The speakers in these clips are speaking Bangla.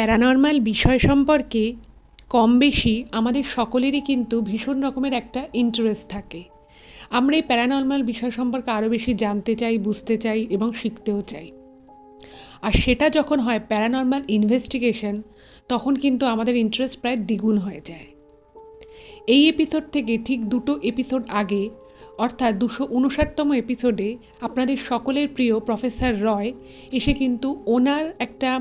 প্যারানর্মাল বিষয় সম্পর্কে কম বেশি আমাদের সকলেরই কিন্তু ভীষণ রকমের একটা ইন্টারেস্ট থাকে। আমরা এই প্যারানর্মাল বিষয় সম্পর্কে আরও বেশি জানতে চাই, বুঝতে চাই এবং শিখতেও চাই। আর সেটা যখন হয় প্যারানর্মাল ইনভেস্টিগেশন, তখন কিন্তু আমাদের ইন্টারেস্ট প্রায় দ্বিগুণ হয়ে যায়। এই এপিসোড থেকে ঠিক 2টো এপিসোড আগে, অর্থাৎ 259তম এপিসোডে আপনাদের সকলের প্রিয় প্রফেসর রয় এসে কিন্তু ওনার একটা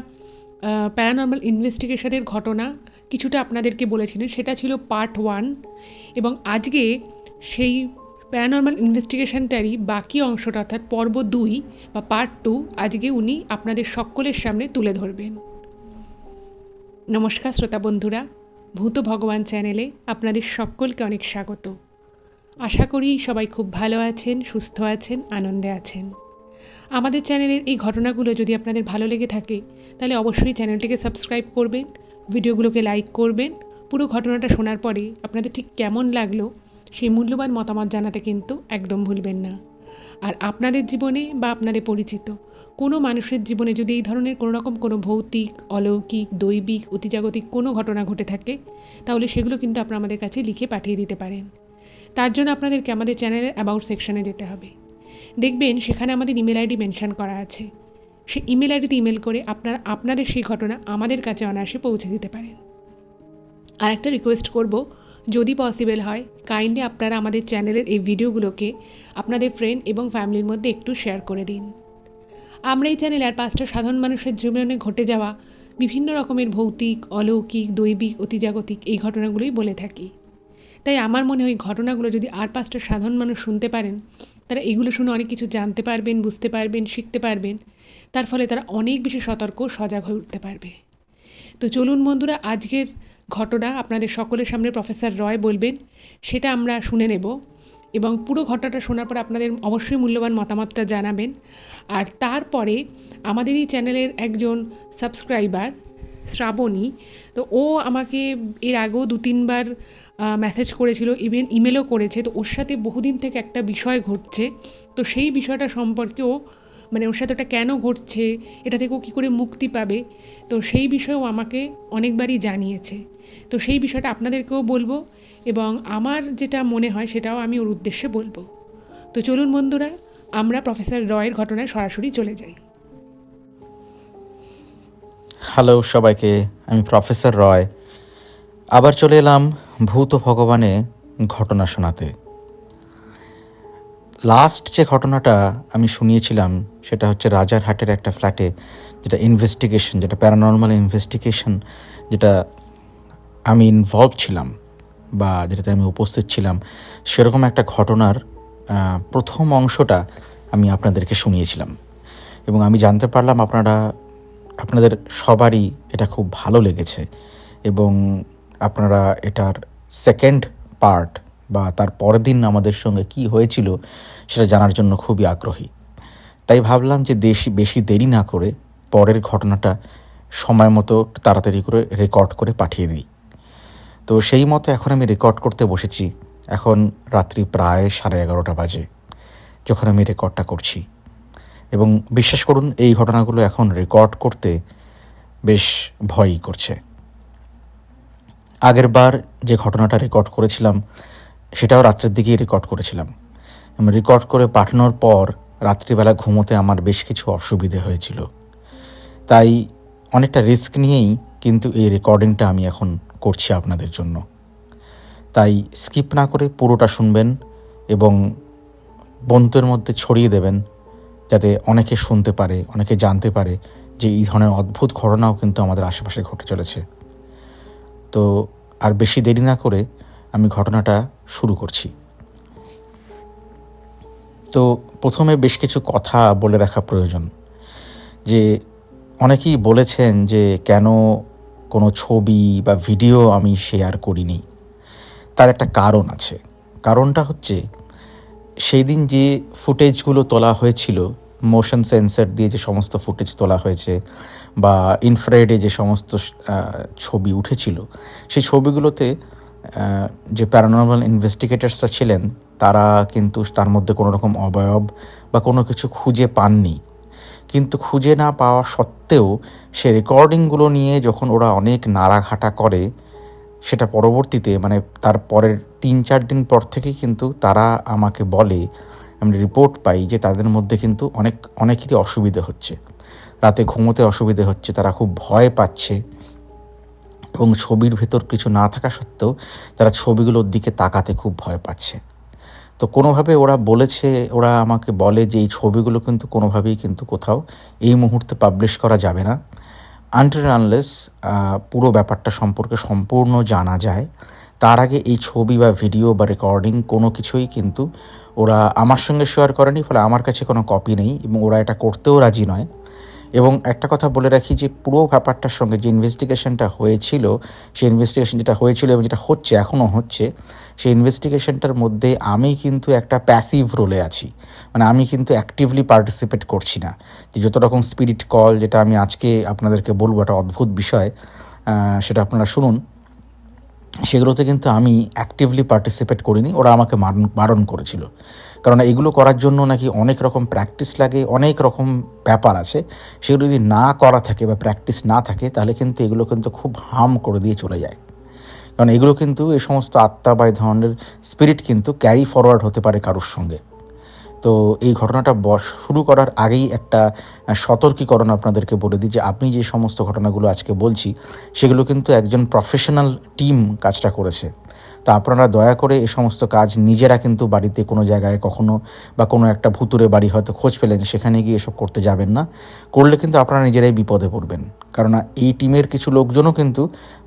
প্যারানর্মাল ইনভেস্টিগেশনের ঘটনা কিছুটা আপনাদেরকে বলেছিলেন। সেটা ছিল পার্ট 1, এবং আজকে সেই প্যারানর্মাল ইনভেস্টিগেশনটারই বাকি অংশটা অর্থাৎ পর্ব 2 বা পার্ট 2 আজকে উনি আপনাদের সকলের সামনে তুলে ধরবেন। নমস্কার শ্রোতা বন্ধুরা, ভূত ভগবান চ্যানেলে আপনাদের সকলকে অনেক স্বাগত। আশা করি সবাই খুব ভালো আছেন, সুস্থ আছেন, আনন্দে আছেন। আমাদের চ্যানেলের এই ঘটনাগুলো যদি আপনাদের ভালো লেগে থাকে তাহলে অবশ্যই চ্যানেলটিকে সাবস্ক্রাইব করবেন, ভিডিওগুলোকে লাইক করবেন। পুরো ঘটনাটা শোনার পরে আপনাদের ঠিক কেমন লাগলো সেই মূল্যবান মতামত জানাতে কিন্তু একদম ভুলবেন না। আর আপনাদের জীবনে বা আপনাদের পরিচিত কোনো মানুষের জীবনে যদি এই ধরনের কোনো রকম কোনো ভৌতিক, অলৌকিক, দৈবিক, অতিজাগতিক কোনো ঘটনা ঘটে থাকে তাহলে সেগুলো কিন্তু আপনারা আমাদের কাছে লিখে পাঠিয়ে দিতে পারেন। তার জন্য আপনাদেরকে আমাদের চ্যানেলের অ্যাবাউট সেকশনে যেতে হবে। দেখবেন সেখানে আমাদের ইমেল আইডি মেনশন করা আছে। সেই ইমেল আইডিতে ইমেল করে আপনারা আপনাদের সেই ঘটনা আমাদের কাছে অনায়াসে পৌঁছে দিতে পারেন। আর একটা রিকোয়েস্ট করব, যদি পসিবল হয় কাইন্ডলি আপনারা আমাদের চ্যানেলের এই ভিডিওগুলোকে আপনাদের ফ্রেন্ড এবং ফ্যামিলির মধ্যে একটু শেয়ার করে দিন। আমরা এই চ্যানেলে আর 5টা সাধারণ মানুষের জীবনে ঘটে যাওয়া বিভিন্ন রকমের ভৌতিক, অলৌকিক, দৈবিক, অতিজাগতিক এই ঘটনাগুলোই বলে থাকি। তাই আমার মনে হয় ঘটনাগুলো যদি আর 5টা সাধারণ মানুষ শুনতে পারেন, তারা এগুলো শুনে অনেক কিছু জানতে পারবেন, বুঝতে পারবেন, শিখতে পারবেন। তার ফলে তারা অনেক বেশি সতর্ক, সজাগ হয়ে উঠতে পারবে। তো চলুন বন্ধুরা, আজকের ঘটনা আপনাদের সকলের সামনে প্রফেসর রয় বলবেন, সেটা আমরা শুনে নেব। এবং পুরো ঘটনাটা শোনার পর আপনাদের অবশ্যই মূল্যবান মতামতটা জানাবেন। আর তারপরে আমাদের এই চ্যানেলের একজন সাবস্ক্রাইবার শ্রাবণী, তো ও আমাকে এর আগেও 2-3বার মেসেজ করেছিল, ইভেন ইমেলও করেছে। তো ওর সাথে বহুদিন থেকে একটা বিষয় ঘটছে। তো সেই বিষয়টা সম্পর্কে ও ওর সাথে ওটা কেন ঘটছে, এটা থেকে ও কী করে মুক্তি পাবে, তো সেই বিষয়েও আমাকে অনেকবারই জানিয়েছে। তো সেই বিষয়টা আপনাদেরকেও বলবো এবং আমার যেটা মনে হয় সেটাও আমি ওর উদ্দেশ্যে বলবো। তো চলুন বন্ধুরা, আমরা প্রফেসর রয়ের ঘটনায় সরাসরি চলে যাই। হ্যালো সবাইকে, আমি প্রফেসর রয় আবার চলে এলাম ভূত ভগবানে ঘটনা শোনাতে। লাস্ট যে ঘটনাটা আমি শুনিয়েছিলাম সেটা হচ্ছে রাজারহাটের একটা ফ্ল্যাটে যেটা ইনভেস্টিগেশন, যেটা প্যারানর্মাল ইনভেস্টিগেশন, যেটা আমি ইনভলভ ছিলাম বা যেটাতে আমি উপস্থিত ছিলাম, সেরকম একটা ঘটনার প্রথম অংশটা আমি আপনাদেরকে শুনিয়েছিলাম। এবং আমি জানতে পারলাম আপনাদের সবারই এটা খুব ভালো লেগেছে এবং আপনারা এটার সেকেন্ড পার্ট বা তার পরের দিন আমাদের সঙ্গে কি হয়েছিল সেটা জানার জন্য খুবই আগ্রহী। তাই ভাবলাম যে বেশি দেরি না করে পরের ঘটনাটা সময় মতো তাড়াতাড়ি করে রেকর্ড করে পাঠিয়ে দিই। তো সেই মতো এখন আমি রেকর্ড করতে বসেছি। এখন রাত্রি প্রায় 11:30 বাজে যখন আমি রেকর্ডটা করছি। এবং বিশ্বাস করুন, এই ঘটনাগুলো এখন রেকর্ড করতে বেশ ভয়ই করছে। আগের বার যে ঘটনাটা রেকর্ড করেছিলাম সেটাও রাত্রের দিকেই রেকর্ড করেছিলাম। আমি রেকর্ড করে পাঠানোর পর রাত্রিবেলা ঘুমোতে আমার বেশ কিছু অসুবিধে হয়েছিল। তাই অনেকটা রিস্ক নিয়েই কিন্তু এই রেকর্ডিংটা আমি এখন করছি আপনাদের জন্য। তাই স্কিপ না করে পুরোটা শুনবেন এবং বন্ধুদের মধ্যে ছড়িয়ে দেবেন, যাতে অনেকে শুনতে পারে, অনেকে জানতে পারে যে এই ধরনের অদ্ভুত ঘটনাও কিন্তু আমাদের আশেপাশে ঘটে চলেছে। তো আর বেশি দেরি না করে আমি ঘটনাটা শুরু করছি। তো প্রথমে বেশ কিছু কথা বলে রাখা প্রয়োজন, যে অনেকেই বলেছেন যে কেন কোনো ছবি বা ভিডিও আমি শেয়ার করিনি। তার একটা কারণ আছে। কারণটা হচ্ছে, সেই দিন যে ফুটেজগুলো তোলা হয়েছিল, মোশন সেন্সর দিয়ে যে সমস্ত ফুটেজ তোলা হয়েছে বা ইনফ্রারেডে যে সমস্ত ছবি উঠেছিল, সেই ছবিগুলোতে যে প্যারানর্মাল ইনভেস্টিগেটরসরা ছিলেন তারা কিন্তু তার মধ্যে কোনো রকম অবয়ব বা কোনো কিছু খুঁজে পাননি। কিন্তু খুঁজে না পাওয়া সত্ত্বেও সে রেকর্ডিংগুলো নিয়ে যখন ওরা অনেক নাড়াঘাটা করে, সেটা পরবর্তীতে মানে তার পরের 3-4 দিন পর থেকেই কিন্তু তারা আমাকে বলে, আমি রিপোর্ট পাই যে তাদের মধ্যে কিন্তু অনেকেরই অসুবিধে হচ্ছে, রাতে ঘুমোতে অসুবিধে হচ্ছে, তারা খুব ভয় পাচ্ছে এবং ছবির ভেতর কিছু না থাকা সত্ত্বেও তারা ছবিগুলোর দিকে তাকাতে খুব ভয় পাচ্ছে। তো কোনোভাবে ওরা আমাকে বলে যে এই ছবিগুলো কিন্তু কোনোভাবেই কিন্তু কোথাও এই মুহূর্তে পাবলিশ করা যাবে না, আনটিল আনলেস পুরো ব্যাপারটা সম্পর্কে সম্পূর্ণ জানা যায়। তার আগে এই ছবি বা ভিডিও বা রেকর্ডিং কোনো কিছুই কিন্তু ওরা আমার সঙ্গে শেয়ার করেনি, ফলে আমার কাছে কোনো কপি নেই এবং ওরা এটা করতেও রাজি নয়। এবং একটা কথা বলে রাখি যে পুরো ব্যাপারটার সঙ্গে যে ইনভেস্টিগেশনটা হয়েছিল, সেই ইনভেস্টিগেশন যেটা হয়েছিল এবং যেটা হচ্ছে এখনও হচ্ছে, সেই ইনভেস্টিগেশনটার মধ্যে আমি কিন্তু একটা প্যাসিভ রোলে আছি, মানে আমি কিন্তু অ্যাক্টিভলি পার্টিসিপেট করছি না। যে যত রকম স্পিরিট কল, যেটা আমি আজকে আপনাদেরকে বলবো, একটা অদ্ভুত বিষয়, সেটা আপনারা শুনুন, সেগুলোতে কিন্তু আমি অ্যাক্টিভলি পার্টিসিপেট করিনি, ওরা আমাকে বারণ করেছিল। কারণ এগুলো করার জন্য নাকি অনেক রকম প্র্যাকটিস লাগে, অনেক রকম ব্যাপার আছে, সেগুলো যদি না করা থাকে বা প্র্যাকটিস না থাকে তাহলে কিন্তু এগুলো কিন্তু খুব হার্ম করে দিয়ে চলে যায়। কারণ এগুলো কিন্তু এই সমস্ত আত্মা বা এই ধরনের স্পিরিট কিন্তু ক্যারি ফরওয়ার্ড হতে পারে কারোর সঙ্গে। তো এই ঘটনাটা শুরু করার আগেই একটা সতর্কীকরণ আপনাদেরকে বলে দিই যে আপনি যে সমস্ত ঘটনাগুলো আজকে বলছি সেগুলো কিন্তু একজন প্রফেশনাল টিম কাজটা করেছে। তো আপনারা দয়া করে এই সমস্ত কাজ নিজেরা কিন্তু বাড়িতে কোনো জায়গায় কখনো বা কোনো একটা ভুতুরে বাড়ি হয়তো খোঁজ পেলেন, সেখানে গিয়ে এসব করতে যাবেন না। করলে কিন্তু আপনারা নিজেরাই বিপদে পড়বেন। কারণ এই টিমের কিছু লোকজনও কিন্তু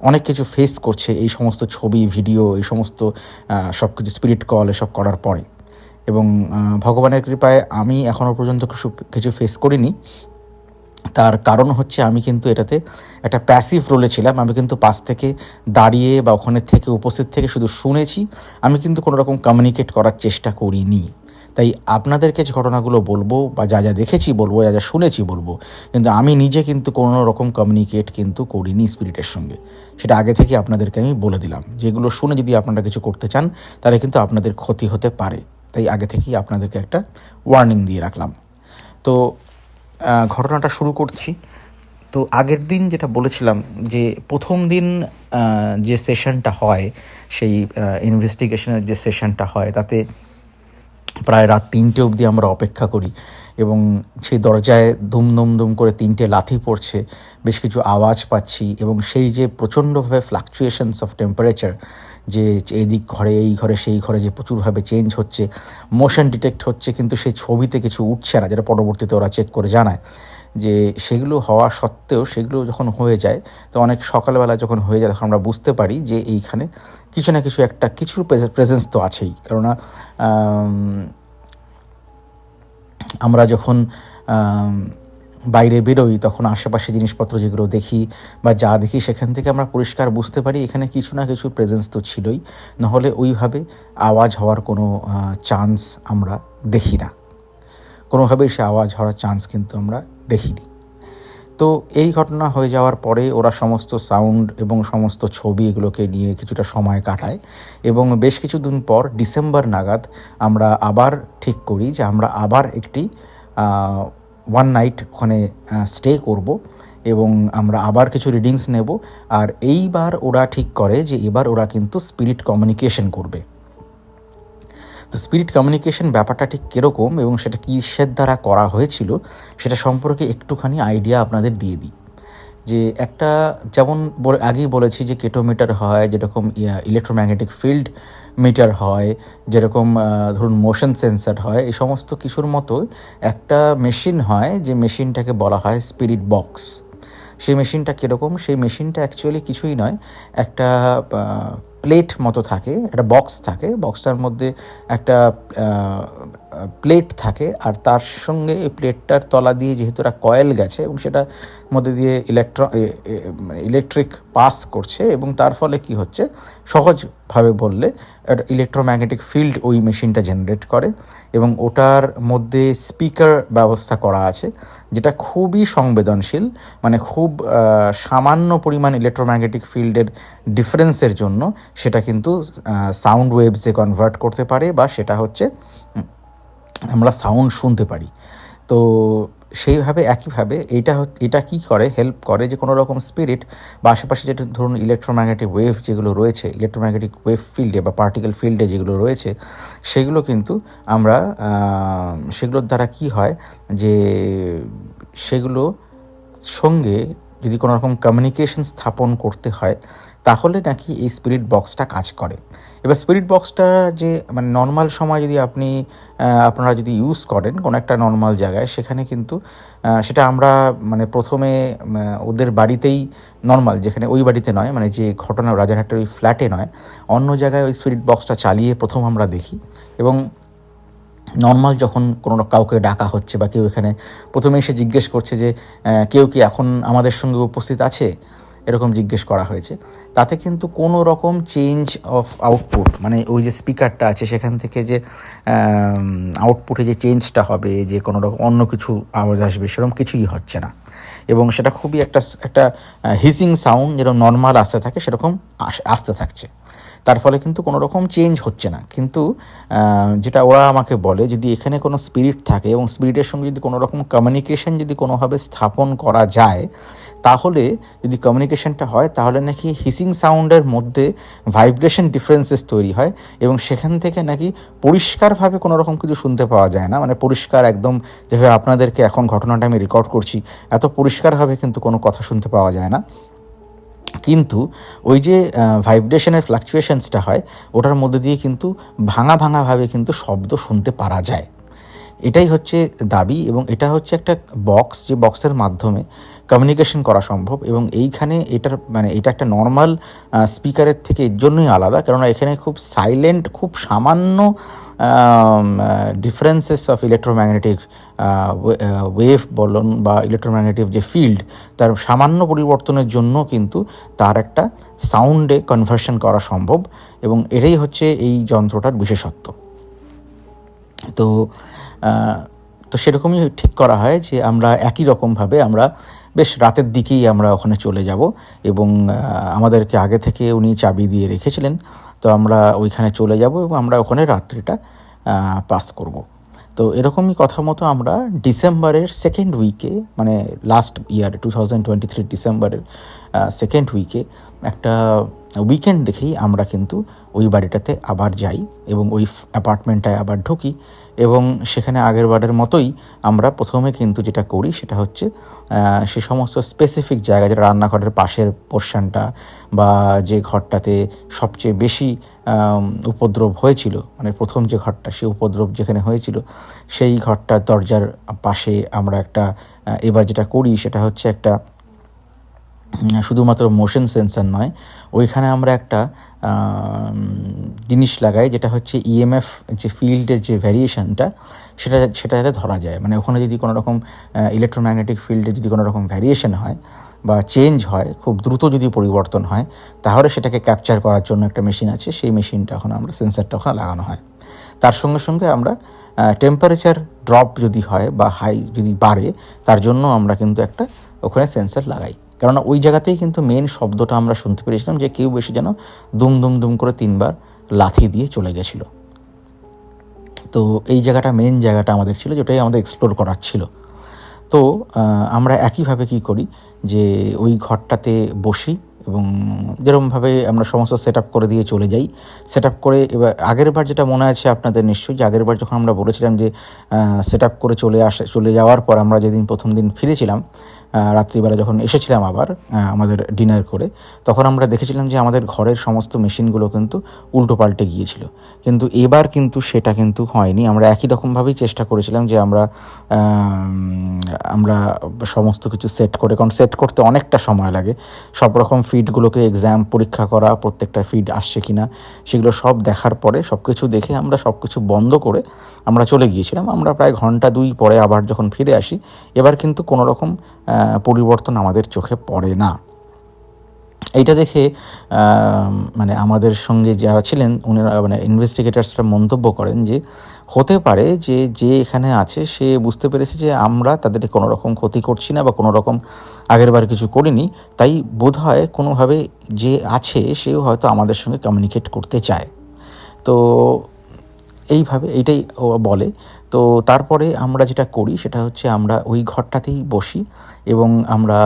অনেক কিছু ফেস করছে এই সমস্ত ছবি, ভিডিও, এই সমস্ত সব কিছু স্পিরিট কল এসব করার পরে। এবং ভগবানের কৃপায় আমি এখনও পর্যন্ত কিছু ফেস করিনি। তার কারণ হচ্ছে আমি কিন্তু এটাতে একটা প্যাসিভ রোলে ছিলাম। আমি কিন্তু পাশ থেকে দাঁড়িয়ে বা ওখানে থেকে উপস্থিত থেকে শুধু শুনেছি, আমি কিন্তু কোনো রকম কমিউনিকেট করার চেষ্টা করিনি। তাই আপনাদেরকে যে ঘটনাগুলো বলবো বা যা যা দেখেছি বলবো, যা যা শুনেছি বলবো, কিন্তু আমি নিজে কিন্তু কোনো রকম কমিউনিকেট কিন্তু করিনি স্পিরিটের সঙ্গে। সেটা আগে থেকে আপনাদেরকে আমি বলে দিলাম। যেগুলো শুনে যদি আপনারা কিছু করতে চান তাহলে কিন্তু আপনাদের ক্ষতি হতে পারে, তাই আগে থেকেই আপনাদেরকে একটা ওয়ার্নিং দিয়ে রাখলাম। তো ঘটনাটা শুরু করছি। তো আগের দিন যেটা বলেছিলাম যে প্রথম দিন যে সেশনটা হয়, সেই ইনভেস্টিগেশনের যে সেশনটা হয়, তাতে প্রায় রাত 3টে অবধি আমরা অপেক্ষা করি এবং সেই দরজায় দুম দুম দুম করে 3টে লাথি পড়ছে, বেশ কিছু আওয়াজ পাচ্ছি এবং সেই যে প্রচণ্ডভাবে ফ্লাকচুয়েশনস অফ টেম্পারেচার, যে এইদিক ঘরে এই ঘরে সেই ঘরে যে প্রচুরভাবে চেঞ্জ হচ্ছে, মোশন ডিটেক্ট হচ্ছে, কিন্তু সেই ছবিতে কিছু উঠছে না, যেটা পরবর্তীতে ওরা চেক করে জানায় যে সেগুলো হওয়া সত্ত্বেও সেগুলো যখন হয়ে যায়, তো অনেক সকালবেলা যখন হয়ে যায় তখন আমরা বুঝতে পারি যে এইখানে কিছু না কিছু একটা কিছুর প্রেজেন্স তো আছেই। কেননা আমরা যখন বাইরে বেরোই তখন আশেপাশে জিনিসপত্র যেগুলো দেখি বা যা দেখি সেখান থেকে আমরা পরিষ্কার বুঝতে পারি এখানে কিছু না কিছু প্রেজেন্স তো ছিলই, নাহলে ওইভাবে আওয়াজ হওয়ার কোনো চান্স আমরা দেখি না, কোনোভাবেই সে আওয়াজ হওয়ার চান্স কিন্তু আমরা দেখিনি। তো এই ঘটনা হয়ে যাওয়ার পরে ওরা সমস্ত সাউন্ড এবং সমস্ত ছবি এগুলোকে নিয়ে কিছুটা সময় কাটায় এবং বেশ কিছুদিন পর ডিসেম্বর নাগাদ আমরা আবার ঠিক করি যে আমরা আবার একটি 1 নাইট ওখানে স্টে করব এবং আমরা আবার কিছু রিডিংস নেব। আর এইবার ওরা ঠিক করে যে এবার ওরা কিন্তু স্পিরিট কমিউনিকেশন করবে। তো স্পিরিট কমিউনিকেশন ব্যাপারটা ঠিক কীরকম এবং সেটা কিসের দ্বারা করা হয়েছিল সেটা সম্পর্কে একটুখানি আইডিয়া আপনাদের দিয়ে দিই। যে একটা, যেমন আগেই বলেছি যে কেটোমিটার হয়, যেরকম ইলেকট্রোম্যাগনেটিক ফিল্ড মিটার হয়, যেরকম ধরুন মোশন সেন্সার হয়, এই সমস্ত কিছুর মতো একটা মেশিন হয় যে মেশিনটাকে বলা হয় স্পিরিট বক্স। সেই মেশিনটা কীরকম? সেই মেশিনটা অ্যাকচুয়ালি কিছুই নয়, একটা প্লেট মতো থাকে, একটা বক্স থাকে, বক্সটার মধ্যে একটা প্লেট থাকে আর তার সঙ্গে এই প্লেটটার তলা দিয়ে যেহেতু একটা কয়েল গেছে এবং সেটার মধ্যে দিয়ে ইলেকট্রিক পাস করছে এবং তার ফলে কি হচ্ছে, সহজভাবে বললে একটা ইলেকট্রোম্যাগনেটিক ফিল্ড ওই মেশিনটা জেনারেট করে এবং ওটার মধ্যে স্পিকার ব্যবস্থা করা আছে যেটা খুবই সংবেদনশীল, মানে খুব সামান্য পরিমাণ ইলেকট্রোম্যাগনেটিক ফিল্ডের ডিফারেন্সের জন্য সেটা কিন্তু সাউন্ড ওয়েভসে কনভার্ট করতে পারে বা সেটা হচ্ছে আমরা সাউন্ড শুনতে পারি। তো সেইভাবে একইভাবে এটা কি করে, হেল্প করে যে কোনো রকম স্পিরিট বা আশেপাশে যেটা ধরুন ইলেকট্রোম্যাগনেটিক ওয়েভ যেগুলো রয়েছে, ইলেকট্রোম্যাগনেটিক ওয়েভ ফিল্ডে বা পার্টিকেল ফিল্ডে যেগুলো রয়েছে, সেগুলো কিন্তু আমরা সেগুলোর দ্বারা কি হয় যে সেগুলো সঙ্গে যদি কোনো রকম কমিউনিকেশন স্থাপন করতে হয় তাহলে নাকি এই স্পিরিট বক্সটা কাজ করে। এবার স্পিরিট বক্সটা যে মানে নর্মাল সময় যদি আপনারা যদি ইউজ করেন কোনো একটা নর্মাল জায়গায়, সেখানে কিন্তু সেটা আমরা মানে প্রথমে ওদের বাড়িতেই নর্মাল, যেখানে ওই বাড়িতে নয়, মানে যে ঘটনা রাজারহাটের ওই ফ্ল্যাটে নয়, অন্য জায়গায় ওই স্পিরিট বক্সটা চালিয়ে প্রথম আমরা দেখি। এবং নর্মাল যখন কোনো কাউকে ডাকা হচ্ছে বা কেউ এখানে প্রথমে এসে জিজ্ঞেস করছে যে কেউ কি এখন আমাদের সঙ্গে উপস্থিত আছে, এরকম জিজ্ঞেস করা হয়েছে, তাতে কিন্তু কোনো রকম চেঞ্জ অফ আউটপুট, মানে ওই যে স্পিকারটা আছে সেখান থেকে যে আউটপুটে যে চেঞ্জটা হবে, যে কোনো রকম অন্য কিছু আওয়াজ আসবে, সেরকম কিছুই হচ্ছে না। এবং সেটা খুবই একটা হিসিং সাউন্ড যেরকম নর্মাল আসতে থাকে সেরকম আসতে থাকছে। তার ফলে কিন্তু কোনো রকম চেঞ্জ হচ্ছে না। কিন্তু যেটা ওরা আমাকে বলে, যদি এখানে কোনো স্পিরিট থাকে এবং স্পিরিটের সঙ্গে যদি কোনো রকম কমিউনিকেশন যদি কোনোভাবে স্থাপন করা যায়, তাহলে যদি কমিউনিকেশনটা হয় তাহলে নাকি হিসিং সাউন্ডের মধ্যে ভাইব্রেশন ডিফারেন্সেস তৈরি হয় এবং সেখান থেকে নাকি পরিষ্কারভাবে কোনো রকম কিছু শুনতে পাওয়া যায় না। মানে পরিষ্কার একদম যেভাবে আপনাদেরকে এখন ঘটনাটা আমি রেকর্ড করছি, এত পরিষ্কারভাবে কিন্তু কোনো কথা শুনতে পাওয়া যায় না। কিন্তু ওই যে ভাইব্রেশনের ফ্লাকচুয়েশনসটা হয়, ওটার মধ্যে দিয়ে কিন্তু ভাঙাভাবে কিন্তু শব্দ শুনতে পারা যায়। এটাই হচ্ছে দাবি, এবং এটা হচ্ছে একটা বক্স, যে বক্সের মাধ্যমে কমিউনিকেশন করা সম্ভব। এবং এইখানে এটা একটা নর্মাল স্পিকারের থেকে এর জন্যই আলাদা, কেননা এখানে খুব সাইলেন্ট, খুব সামান্য ডিফারেন্সেস অফ ইলেকট্রোম্যাগনেটিক ওয়েভ বলুন বা ইলেকট্রোম্যাগনেটিক যে ফিল্ড, তার সামান্য পরিবর্তনের জন্য কিন্তু তার একটা সাউন্ডে কনভার্সন করা সম্ভব। এবং এটাই হচ্ছে এই যন্ত্রটার বিশেষত্ব। তো সেরকমই ঠিক করা হয় যে আমরা একই রকমভাবে আমরা বেশ রাতের দিকেই আমরা ওখানে চলে যাব, এবং আমাদেরকে আগে থেকে উনি চাবি দিয়ে রেখেছিলেন। তো আমরা ওইখানে চলে যাব এবং আমরা ওখানে রাত্রিটা পাস করব। তো এরকমই কথা মতো আমরা ডিসেম্বরের সেকেন্ড উইকে, মানে লাস্ট ইয়ার 2023 ডিসেম্বরের সেকেন্ড উইকে একটা উইকেন্ড দেখেই আমরা কিন্তু ওই বাড়িটাতে আবার যাই এবং ওই অ্যাপার্টমেন্টটায় আবার ঢুকি। এবং সেখানে আগের বারের মতোই আমরা প্রথমে কিন্তু যেটা করি সেটা হচ্ছে সে সমস্ত স্পেসিফিক জায়গা, যেটা রান্নাঘরের পাশের পোর্শনটা বা যে ঘরটাতে সবচেয়ে বেশি উপদ্রব হয়েছিল, মানে প্রথম যে ঘরটা, সেই উপদ্রব যেখানে হয়েছিল সেই ঘরটার দরজার পাশে আমরা এবার যেটা করি সেটা হচ্ছে একটা শুধুমাত্র মোশন সেন্সার নয়, ওইখানে আমরা একটা জিনিস লাগাই, যেটা হচ্ছে ইএমএফ যে ফিল্ডের যে ভ্যারিয়েশনটা, সেটা যাতে ধরা যায়। মানে ওখানে যদি কোনো রকম ইলেকট্রোম্যাগনেটিক ফিল্ডে যদি কোনো রকম ভ্যারিয়েশন হয় বা চেঞ্জ হয়, খুব দ্রুত যদি পরিবর্তন হয়, তাহলে সেটাকে ক্যাপচার করার জন্য একটা মেশিন আছে, সেই মেশিনটা সেন্সারটা ওখানে লাগানো হয়। তার সঙ্গে সঙ্গে আমরা টেম্পারেচার ড্রপ যদি হয় বা হাই যদি বাড়ে, তার জন্য আমরা কিন্তু একটা ওখানে সেন্সার লাগাই। কেননা ওই জায়গাতেই কিন্তু মেন শব্দটা আমরা শুনতে পেরেছিলাম, যে কেউ বেশি যেন দুম দুম দুম করে 3 বার লাথি দিয়ে চলে গেছিল। তো এই মেন জায়গাটা আমাদের ছিল, যেটাই আমাদের এক্সপ্লোর করার ছিল। তো আমরা একইভাবে কি করি, যে ওই ঘরটাতে বসি এবং যেরকমভাবে আমরা সমস্ত সেট আপ করে দিয়ে চলে যাই। সেট আপ করে এবার আগের বার যেটা মনে আছে আপনাদের নিশ্চয়ই, যে আগের বার যখন আমরা বলেছিলাম যে সেট আপ করে চলে যাওয়ার পর আমরা যেদিন প্রথম দিন ফিরেছিলাম, রাত্রিবেলা যখন এসেছিলাম আবার আমাদের ডিনার করে, তখন আমরা দেখেছিলাম যে আমাদের ঘরের সমস্ত মেশিনগুলো কিন্তু উল্টো পাল্টে গিয়েছিল। কিন্তু এবার কিন্তু সেটা কিন্তু হয়নি। আমরা একই রকমভাবেই চেষ্টা করেছিলাম যে আমরা সমস্ত কিছু সেট করে, কারণ সেট করতে অনেকটা সময় লাগে, সব রকম ফিডগুলোকে পরীক্ষা করা, প্রত্যেকটা ফিড আসছে কিনা সেগুলো সব দেখার পরে সব কিছু দেখে আমরা সব কিছু বন্ধ করে আমরা চলে গিয়েছিলাম। আমরা প্রায় ঘন্টা 2 পরে আবার যখন ফিরে আসি, এবার কিন্তু কোনো রকম পরিবর্তন আমাদের চোখে পড়ে না। এইটা দেখে মানে আমাদের সঙ্গে যারা ছিলেন উনারা, মানে ইনভেস্টিগেটার্সরা মন্তব্য করেন যে হতে পারে যে এখানে আছে সে বুঝতে পেরেছে যে আমরা তাদের কোনো রকম ক্ষতি করছি না বা কোনো রকম আগেরবার কিছু করিনি, তাই বোধ হয় কোনোভাবে যে আছে সেও হয়তো আমাদের সঙ্গে কমিউনিকেট করতে চায়। তো এইভাবে এইটাই ও বলে। তো তারপরে আমরা যেটা করি সেটা হচ্ছে আমরা ওই ঘরটাতেই বসি এবং আমরা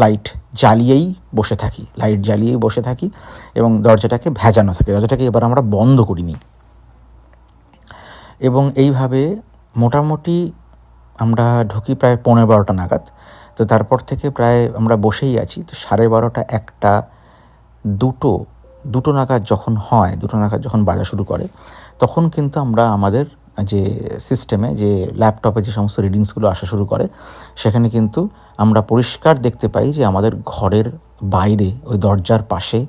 লাইট জ্বালিয়েই বসে থাকি এবং দরজাটাকে ভেজানো থাকে, দরজাটাকে এবার আমরা বন্ধ করিনি। এবং এইভাবে মোটামুটি আমরা ঢুকি প্রায় 11:30 নাগাদ। তো তারপর থেকে প্রায় আমরা বসেই আছি। তো 12:30, 1টা, 2টো নাগাদ যখন হয়, 2টো নাগাদ যখন বাজা শুরু করে, তখন কিন্তু আমরা আমাদের যে সিস্টেমে, যে ল্যাপটপে যে সমস্ত রিডিংসগুলো আসা শুরু করে, সেখানে কিন্তু আমরা পরিষ্কার দেখতে পাই যে আমাদের ঘরের বাইরে ওই দরজার পাশে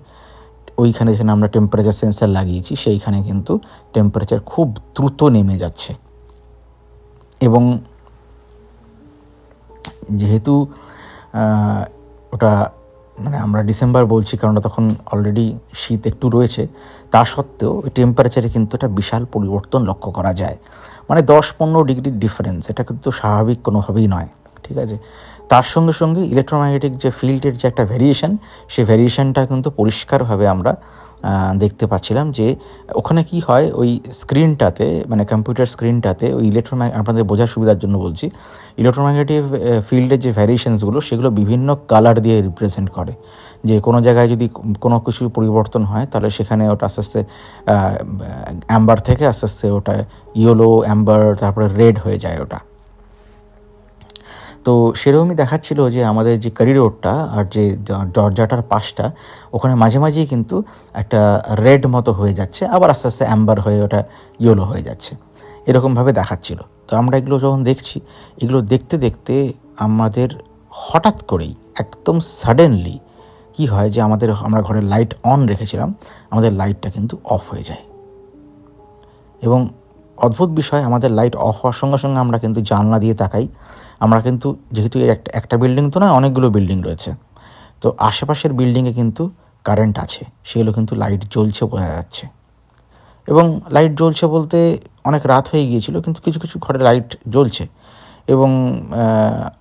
ওইখানে যেখানে আমরা টেম্পারেচার সেন্সার লাগিয়েছি সেইখানে কিন্তু টেম্পারেচার খুব দ্রুত নেমে যাচ্ছে। এবং যেহেতু ওটা মানে আমরা ডিসেম্বর বলছি কারণ তখন অলরেডি শীত একটু রয়েছে, তা সত্ত্বেও ওই টেম্পারেচারে কিন্তু একটা বিশাল পরিবর্তন লক্ষ্য করা যায়। মানে 10-15 ডিগ্রির ডিফারেন্স, এটা কিন্তু স্বাভাবিক কোনোভাবেই নয়, ঠিক আছে। তার সঙ্গে সঙ্গে ইলেকট্রোম্যাগনেটিক যে ফিল্ডের যে একটা ভ্যারিয়েশন, সেই ভ্যারিয়েশনটা কিন্তু পরিষ্কারভাবে আমরা দেখতে পাচ্ছিলাম যে ওখানে কি হয়, ওই স্ক্রিনটাতে মানে কম্পিউটার স্ক্রিনটাতে ওই আপনাদের বোঝার সুবিধার জন্য বলছি, ইলেকট্রোম্যাগনেটিক ফিল্ডের যে ভ্যারিয়েশনসগুলো সেগুলো বিভিন্ন কালার দিয়ে রিপ্রেজেন্ট করে। যে কোনো জায়গায় যদি কোনো কিছু পরিবর্তন হয় তাহলে সেখানে ওটা আস্তে আস্তে অ্যাম্বার থেকে আস্তে আস্তে ওটা ইয়েলো, অ্যাম্বার, তারপরে রেড হয়ে যায় ওটা। তো সেরকমই দেখাচ্ছিল যে আমাদের যে করিডোরটা আর যে দরজাটার পাশটা, ওখানে মাঝে মাঝেই কিন্তু একটা রেড মতো হয়ে যাচ্ছে, আবার আস্তে আস্তে অ্যাম্বার হয়ে ওটা ইয়েলো হয়ে যাচ্ছে, এরকমভাবে দেখাচ্ছিল। তো আমরা এগুলো যখন দেখছি, এগুলো দেখতে দেখতে আমাদের হঠাৎ করেই একদম সাডেনলি কি হয় যে আমরা ঘরের লাইট অন রেখেছিলাম, আমাদের লাইটটা কিন্তু অফ হয়ে যায়। এবং অদ্ভুত বিষয়, আমাদের লাইট অফ হওয়ার সঙ্গে সঙ্গে আমরা কিন্তু জানলা দিয়ে তাকাই। আমরা কিন্তু যেহেতু একটা বিল্ডিং তো নয়, অনেকগুলো বিল্ডিং রয়েছে, তো আশেপাশের বিল্ডিংয়ে কিন্তু কারেন্ট আছে, সেগুলো কিন্তু লাইট জ্বলছে বোঝা যাচ্ছে। এবং লাইট জ্বলছে বলতে অনেক রাত হয়ে গিয়েছিল, কিন্তু কিছু কিছু ঘরে লাইট জ্বলছে এবং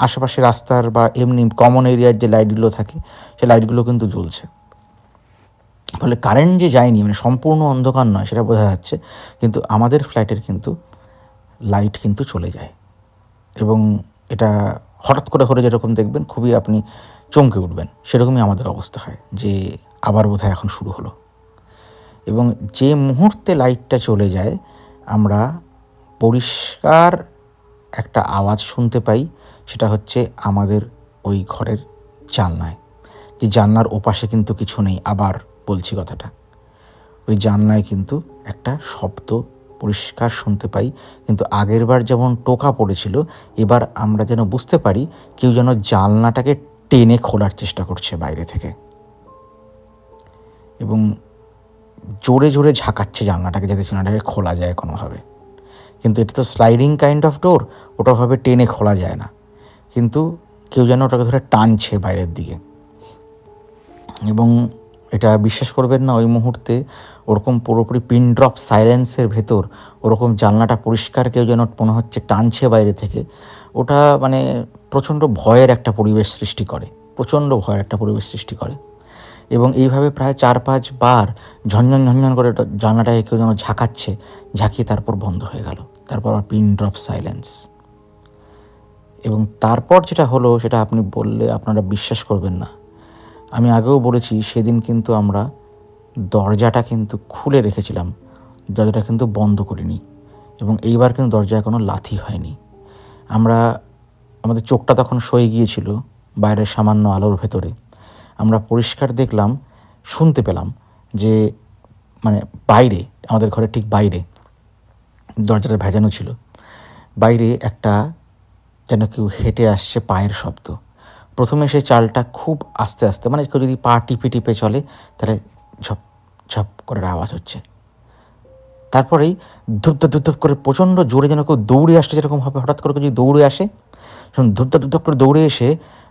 আশেপাশে রাস্তার বা এমনি কমন এরিয়ার যে লাইটগুলো থাকে সেই লাইটগুলো কিন্তু জ্বলছে। ফলে কারেন্ট যে যায়নি, মানে সম্পূর্ণ অন্ধকার নয় সেটা বোঝা যাচ্ছে, কিন্তু আমাদের ফ্ল্যাটের কিন্তু লাইট কিন্তু চলে যায়। এবং এটা হঠাৎ করে হলে যেরকম দেখবেন খুবই আপনি চমকে উঠবেন, সেরকমই আমাদের অবস্থা হয় যে আবার বোধহয় এখন শুরু হলো। এবং যে মুহূর্তে লাইটটা চলে যায়, আমরা পরিষ্কার একটা আওয়াজ শুনতে পাই, সেটা হচ্ছে আমাদের ওই ঘরের জানলায়। যে জানলার ওপাশে কিন্তু কিছু নেই, আবার বলছি কথাটা, ওই জানলায় কিন্তু একটা শব্দ পরিষ্কার শুনতে পাই। কিন্তু আগের বার যেমন টোকা পড়েছিল, এবার আমরা যেন বুঝতে পারি কেউ যেন জানলাটাকে টেনে খোলার চেষ্টা করছে বাইরে থেকে, এবং জোরে জোরে ঝাঁকাচ্ছে জানলাটাকে, যাতে জানলাটাকে খোলা যায় কোনোভাবে। কিন্তু এটা তো স্লাইডিং কাইন্ড অফ ডোর, ওটাভাবে টেনে খোলা যায় না, কিন্তু কেউ যেন ওটাকে ধরে টানছে বাইরের দিকে। এবং এটা বিশ্বাস করবেন না, ওই মুহূর্তে ওরকম পুরোপুরি পিন ড্রপ সাইলেন্সের ভেতর ওরকম জানলাটা পরিষ্কার কেউ যেন মনে হচ্ছে টানছে বাইরে থেকে। ওটা মানে প্রচণ্ড ভয়ের একটা পরিবেশ সৃষ্টি করে। এবং এইভাবে প্রায় 4-5 বার ঝনঝন করে জানলাটাকে কেউ যেন ঝাঁকিয়ে তারপর বন্ধ হয়ে গেল। তারপর আবার পিন ড্রপ সাইলেন্স। এবং তারপর যেটা হলো সেটা আপনি বললে আপনারা বিশ্বাস করবেন না। আমি আগেও বলেছি, সেদিন কিন্তু আমরা দরজাটা কিন্তু খুলে রেখেছিলাম, দরজাটা কিন্তু বন্ধ করিনি। এবং এইবার কিন্তু দরজায় কোনো লাথি হয়নি। আমাদের চোখটা তখন সয়ে গিয়েছিল বাইরের সামান্য আলোর ভেতরে। আমরা পরিষ্কার দেখলাম, শুনতে পেলাম যে মানে বাইরে, আমাদের ঘরের ঠিক বাইরে দরজাটা ভেজানো ছিল, বাইরে একটা যেন কেউ হেঁটে আসছে পায়ের শব্দ। প্রথমে সেই চালটা খুব আস্তে আস্তে, মানে কেউ যদি পা টিপে টিপে চলে তাহলে ঝপ ঝপ করে আওয়াজ হচ্ছে। তারপরেই ধুপ করে প্রচণ্ড জোরে যেন কেউ দৌড়ে আসছে, যেরকমভাবে হঠাৎ করে যদি দৌড়ে আসে, ধুপ করে দৌড়ে এসে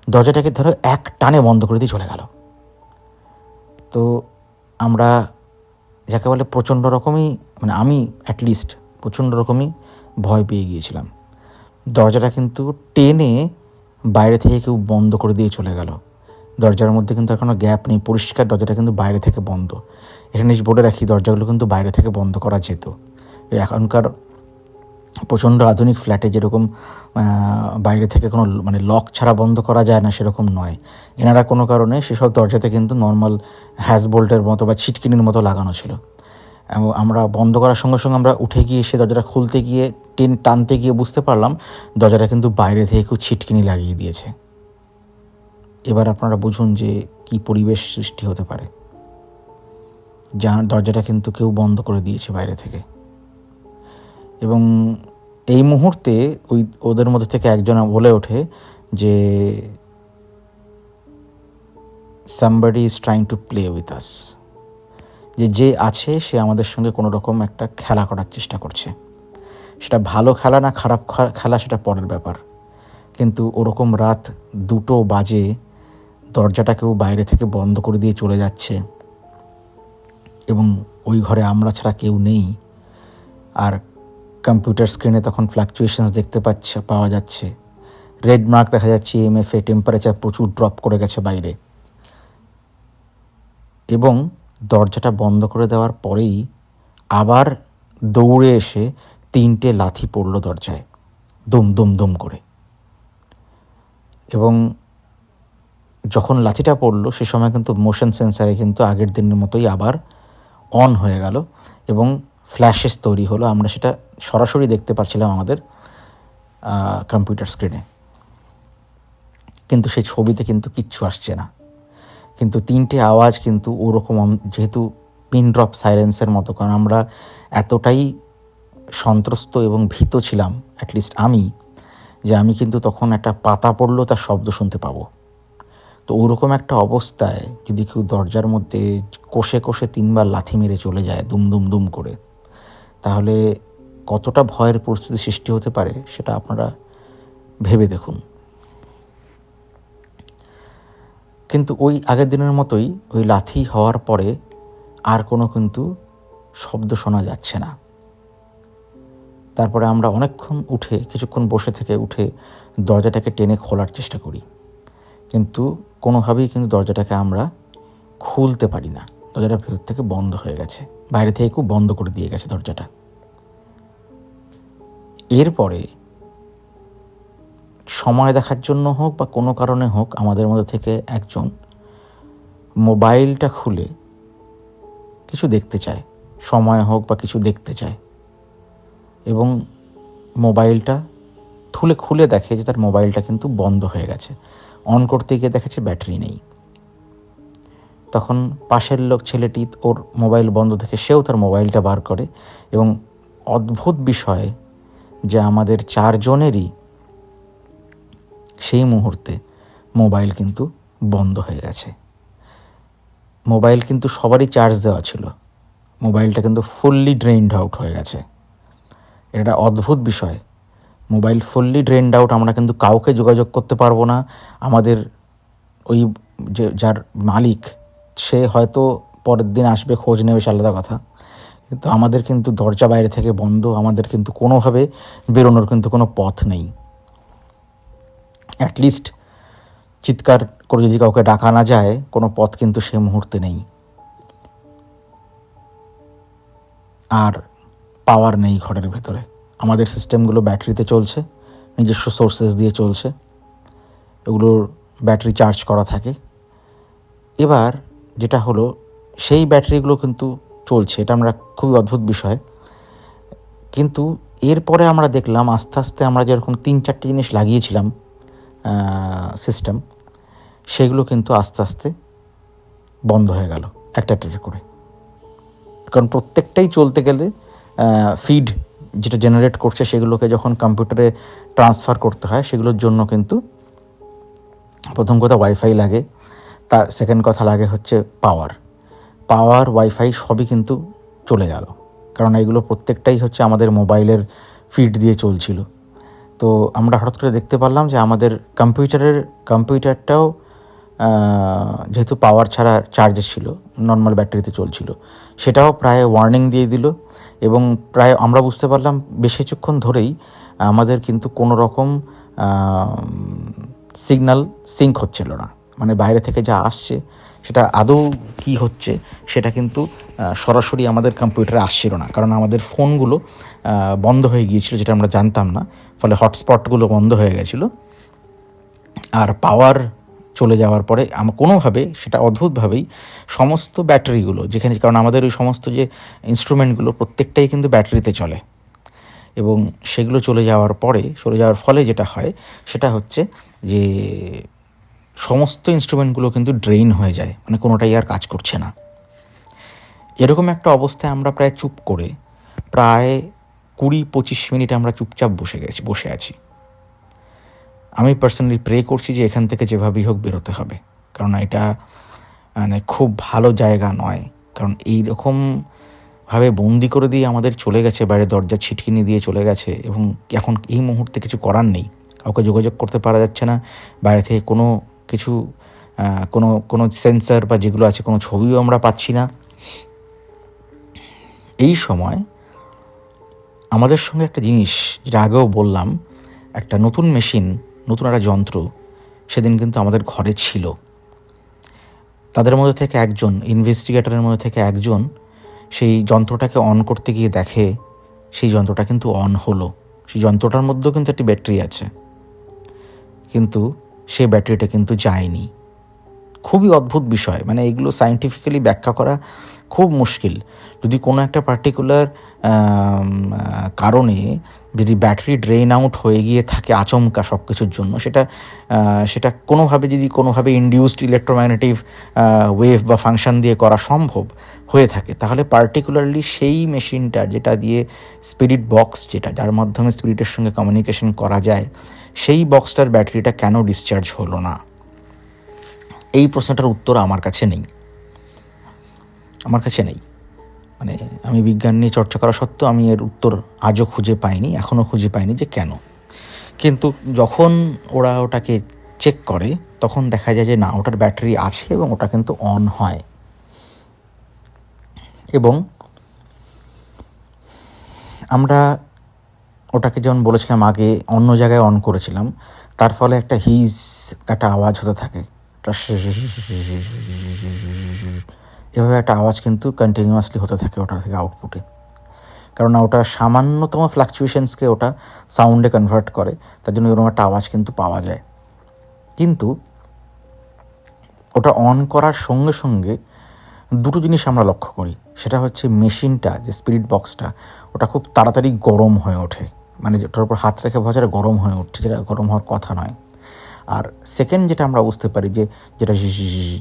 দরজাটাকে ধরো এক টানে বন্ধ করে দিয়ে চলে গেল। তো আমরা যাকে বলে প্রচণ্ড রকমই, মানে আমি অ্যাটলিস্ট প্রচণ্ড রকমই ভয় পেয়ে গিয়েছিলাম। দরজাটা কিন্তু টেনে বাইরে থেকে কেউ বন্ধ করে দিয়ে চলে গেল। দরজার মধ্যে কিন্তু আর কোনো গ্যাপ নেই, পরিষ্কার দরজাটা কিন্তু বাইরে থেকে বন্ধ। এখানে বলে রাখি, দরজাগুলো কিন্তু বাইরে থেকে বন্ধ করা যেত, এখনকার প্রচণ্ড আধুনিক ফ্ল্যাটে যেরকম বাইরে থেকে কোনো মানে লক ছাড়া বন্ধ করা যায় না, সেরকম নয়। এনারা কোনো কারণে সেসব দরজাতে কিন্তু নর্মাল হ্যাজবোল্টের মতো বা ছিটকিনির মতো লাগানো ছিল। এবং আমরা বন্ধ করার সঙ্গে সঙ্গে আমরা উঠে গিয়ে সে দরজাটা খুলতে গিয়ে টানতে গিয়ে বুঝতে পারলাম দরজাটা কিন্তু বাইরে থেকে কেউ ছিটকিনি লাগিয়ে দিয়েছে। এবার আপনারা বুঝুন যে কি পরিবেশ সৃষ্টি হতে পারে। দরজাটা কিন্তু কেউ বন্ধ করে দিয়েছে বাইরে থেকে। এবং এই মুহূর্তে ওদের মধ্যে থেকে একজন বলে ওঠে যে somebody is trying to play with us, যে আছে সে আমাদের সঙ্গে কোনো রকম একটা খেলা করার চেষ্টা করছে। সেটা ভালো খেলা না খারাপ খেলা সেটা পরের ব্যাপার, কিন্তু ওরকম রাত 2টো বাজে দরজাটা কেউ বাইরে থেকে বন্ধ করে দিয়ে চলে যাচ্ছে এবং ওই ঘরে আমরা ছাড়া কেউ নেই। আর কম্পিউটার স্ক্রিনে তখন ফ্ল্যাকচুয়েশনস দেখতে পাওয়া যাচ্ছে, রেড মার্ক দেখা যাচ্ছে, EMF-এ টেম্পারেচার প্রচুর ড্রপ করে গেছে বাইরে। এবং দরজাটা বন্ধ করে দেওয়ার পরেই আবার দৌড়ে এসে 3টে লাথি পড়ল দরজায়, দুম দুম দুম করে। এবং যখন লাথিটা পড়লো সে সময় কিন্তু মোশন সেন্সারে কিন্তু আগের দিনের মতোই আবার অন হয়ে গেল এবং ফ্ল্যাশেস তৈরি হলো। আমরা সেটা সরাসরি দেখতে পাচ্ছিলাম আমাদের কম্পিউটার স্ক্রিনে, কিন্তু সেই ছবিতে কিন্তু কিচ্ছু আসছে না। কিন্তু 3টে আওয়াজ কিন্তু ওরকম, যেহেতু পিন ড্রপ সাইলেন্সের মতো, কারণ আমরা এতটাই সন্ত্রস্ত এবং ভীত ছিলাম, অ্যাটলিস্ট আমি, যে আমি কিন্তু তখন একটা পাতা পড়লেও তার শব্দ শুনতে পাবো। তো ওরকম একটা অবস্থায় যদি কেউ দরজার মধ্যে কষে কষে 3বার লাথি মেরে চলে যায় দুম দুম দুম করে, তাহলে কতটা ভয়ের পরিস্থিতি সৃষ্টি হতে পারে সেটা আপনারা ভেবে দেখুন। কিন্তু ওই আগের দিনের মতোই ওই লাথি হওয়ার পরে আর কোনো কিন্তু শব্দ শোনা যাচ্ছে না। তারপরে আমরা অনেকক্ষণ কিছুক্ষণ বসে থেকে উঠে দরজাটাকে টেনে খোলার চেষ্টা করি, কিন্তু কোনোভাবেই কিন্তু দরজাটাকে আমরা খুলতে পারি না। দরজাটা ভেতর থেকে বন্ধ হয়ে গেছে, বাইরে থেকে খুব বন্ধ করে দিয়ে গেছে দরজাটা। এরপরে সময় দেখার জন্য হোক বা কোনো কারণে হোক আমাদের মধ্যে থেকে একজন মোবাইলটা খুলে কিছু দেখতে চায়, সময় হোক বা কিছু দেখতে চায়, এবং মোবাইলটা খুলে দেখে যে তার মোবাইলটা কিন্তু বন্ধ হয়ে গেছে। অন করতে গিয়ে দেখেছে ব্যাটারি নেই। তখন পাশের ছেলেটি ওর মোবাইল বন্ধ দেখে সেও তার মোবাইলটা বার করে, এবং অদ্ভুত বিষয় যে আমাদের 4 জনেরই সেই মুহূর্তে মোবাইল কিন্তু বন্ধ হয়ে গেছে। মোবাইল কিন্তু সবারই চার্জ দেওয়া ছিল, মোবাইলটা কিন্তু ফুললি ড্রেইনড আউট হয়ে গেছে। এটা অদ্ভুত বিষয়। মোবাইল ফুললি ড্রেইনড আউট, আমরা কিন্তু কাউকে যোগাযোগ করতে পারবো না। আমাদের ওই যার মালিক সে হয়তো পরের দিন আসবে, খোঁজ নেবে, সে আলাদা কথা, কিন্তু আমাদের কিন্তু দরজা বাইরে থেকে বন্ধ। আমাদের কিন্তু কোনোভাবে বেরোনোর কিন্তু কোনো পথ নেই। অ্যাটলিস্ট চিৎকার করে যদি কাউকে ডাকা না যায়, কোনো পথ কিন্তু সে মুহূর্তে নেই। আর পাওয়ার নেই ঘরের ভেতরে। আমাদের সিস্টেমগুলো ব্যাটারিতে চলছে, নিজস্ব সোর্সেস দিয়ে চলছে, এগুলোর ব্যাটারি চার্জ করা থাকে। এবার যেটা হলো, সেই ব্যাটারিগুলো কিন্তু চলছে, এটা আমরা খুবই অদ্ভুত বিষয়। কিন্তু এরপরে আমরা দেখলাম আস্তে আস্তে আমরা যেরকম 3-4টে জিনিস লাগিয়েছিলাম সিস্টেম, সেগুলো কিন্তু আস্তে আস্তে বন্ধ হয়ে গেল একটা করে। কারণ প্রত্যেকটাই চলতে গেলে ফিড যেটা জেনারেট করছে সেগুলোকে যখন কম্পিউটারে ট্রান্সফার করতে হয়, সেগুলোর জন্য কিন্তু প্রথম কথা ওয়াইফাই লাগে, তার সেকেন্ড কথা লাগে হচ্ছে পাওয়ার ওয়াইফাই সবই কিন্তু চলে গেল। কারণ এইগুলো প্রত্যেকটাই হচ্ছে আমাদের মোবাইলের ফিড দিয়ে চলছিল। তো আমরা হঠাৎ করে দেখতে পারলাম যে আমাদের কম্পিউটারটাও যেহেতু পাওয়ার ছাড়া চার্জে ছিল, নর্মাল ব্যাটারিতে চলছিল, সেটাও প্রায় ওয়ার্নিং দিয়ে দিল। এবং প্রায় আমরা বুঝতে পারলাম বেশ কিছুক্ষণ ধরেই আমাদের কিন্তু কোনো রকম সিগন্যাল সিঙ্ক হচ্ছিল না। মানে বাইরে থেকে যা আসছে সেটা আদৌ কী হচ্ছে সেটা কিন্তু সরাসরি আমাদের কম্পিউটারে আসছিল না, কারণ আমাদের ফোনগুলো বন্ধ হয়ে গিয়েছিল, যেটা আমরা জানতাম না। ফলে হটস্পটগুলো বন্ধ হয়ে গেছিলো। আর পাওয়ার চলে যাওয়ার পরে কোনোভাবে সেটা অদ্ভুতভাবেই সমস্ত ব্যাটারিগুলো যেখানে, কারণ আমাদের ওই সমস্ত যে ইনস্ট্রুমেন্টগুলো প্রত্যেকটাই কিন্তু ব্যাটারিতে চলে, এবং সেগুলো চলে যাওয়ার ফলে যেটা হয় সেটা হচ্ছে যে সমস্ত ইনস্ট্রুমেন্টগুলো কিন্তু ড্রেইন হয়ে যায়, মানে কোনোটাই আর কাজ করছে না। এরকম একটা অবস্থায় আমরা প্রায় চুপ করে প্রায় 20-25 মিনিট আমরা চুপচাপ বসে আছি। আমি পার্সোনালি প্রে করছি যে এখান থেকে যেভাবেই হোক বেরোতে হবে, কারণ এটা মানে খুব ভালো জায়গা নয়। কারণ এইরকমভাবে বন্দি করে দিয়ে আমাদের চলে গেছে, বাইরে দরজা ছিটকিনি দিয়ে চলে গেছে, এবং এখন এই মুহূর্তে কিছু করার নেই। কাউকে যোগাযোগ করতে পারা যাচ্ছে না, বাইরে থেকে কোনো সেন্সার বা যেগুলো আছে কোনো ছবিও আমরা পাচ্ছি না। এই সময় আমাদের সঙ্গে একটা জিনিস, যেটা আগেও বললাম, একটা নতুন মেশিন, নতুন একটা যন্ত্র সেদিন কিন্তু আমাদের ঘরে ছিল। তাদের মধ্যে থেকে একজন, ইনভেস্টিগেটরের মধ্যে থেকে একজন সেই যন্ত্রটাকে অন করতে গিয়ে দেখে সেই যন্ত্রটা কিন্তু অন হলো। সেই যন্ত্রটার মধ্যেও কিন্তু একটি ব্যাটারি আছে, কিন্তু সেই ব্যাটারিটা কিন্তু যায়নি। খুবই অদ্ভুত বিষয়, মানে এগুলো সায়েন্টিফিক্যালি ব্যাখ্যা করা খুব মুশকিল। যদি কোনো একটা পার্টিকুলার কারণে যদি ব্যাটারি ড্রেন আউট হয়ে গিয়ে থাকে আচমকা সব কিছুর জন্য, সেটা কোনোভাবে ইনডিউসড ইলেকট্রোম্যাগনেটিক ওয়েভ বা ফাংশন দিয়ে করা সম্ভব হয়ে থাকে, তাহলে পার্টিকুলারলি সেই মেশিনটা যেটা দিয়ে স্পিরিট বক্স, যার মাধ্যমে স্পিরিটের সঙ্গে কমিউনিকেশন করা যায়, সেই বক্সটার ব্যাটারিটা কেন ডিসচার্জ হলো না? এই প্রশ্নটার উত্তর আমার কাছে নেই। মানে আমি বিজ্ঞান নিয়ে চর্চা করা সত্ত্বেও আমি এর উত্তর আজও এখনও খুঁজে পাইনি যে কেন। কিন্তু যখন ওরা ওটাকে চেক করে তখন দেখা যায় যে না, ওটার ব্যাটারি আছে এবং ওটা কিন্তু অন হয়। এবং আমরা ওটাকে যেমন বলেছিলাম আগে, অন্য জায়গায় অন করেছিলাম, তার ফলে একটা আওয়াজ হতে থাকে, এভাবে একটা আওয়াজ কিন্তু কন্টিনিউয়াসলি হতে থাকে ওটা থেকে আউটপুটে। কারণ ওটা সামান্যতম ফ্লাকচুয়েশনসকে ওটা সাউন্ডে কনভার্ট করে, তার জন্য এরকম একটা আওয়াজ কিন্তু পাওয়া যায়। কিন্তু ওটা অন করার সঙ্গে সঙ্গে দুটো জিনিস আমরা লক্ষ্য করি, সেটা হচ্ছে মেশিনটা, যে স্পিরিট বক্সটা, ওটা খুব তাড়াতাড়ি গরম হয়ে ওঠে, মানে ওটার উপর হাত রেখে বোঝা যায় গরম হয়ে উঠছে, যেটা গরম হওয়ার কথা নয়। আর সেকেন্ড যেটা আমরা বুঝতে পারি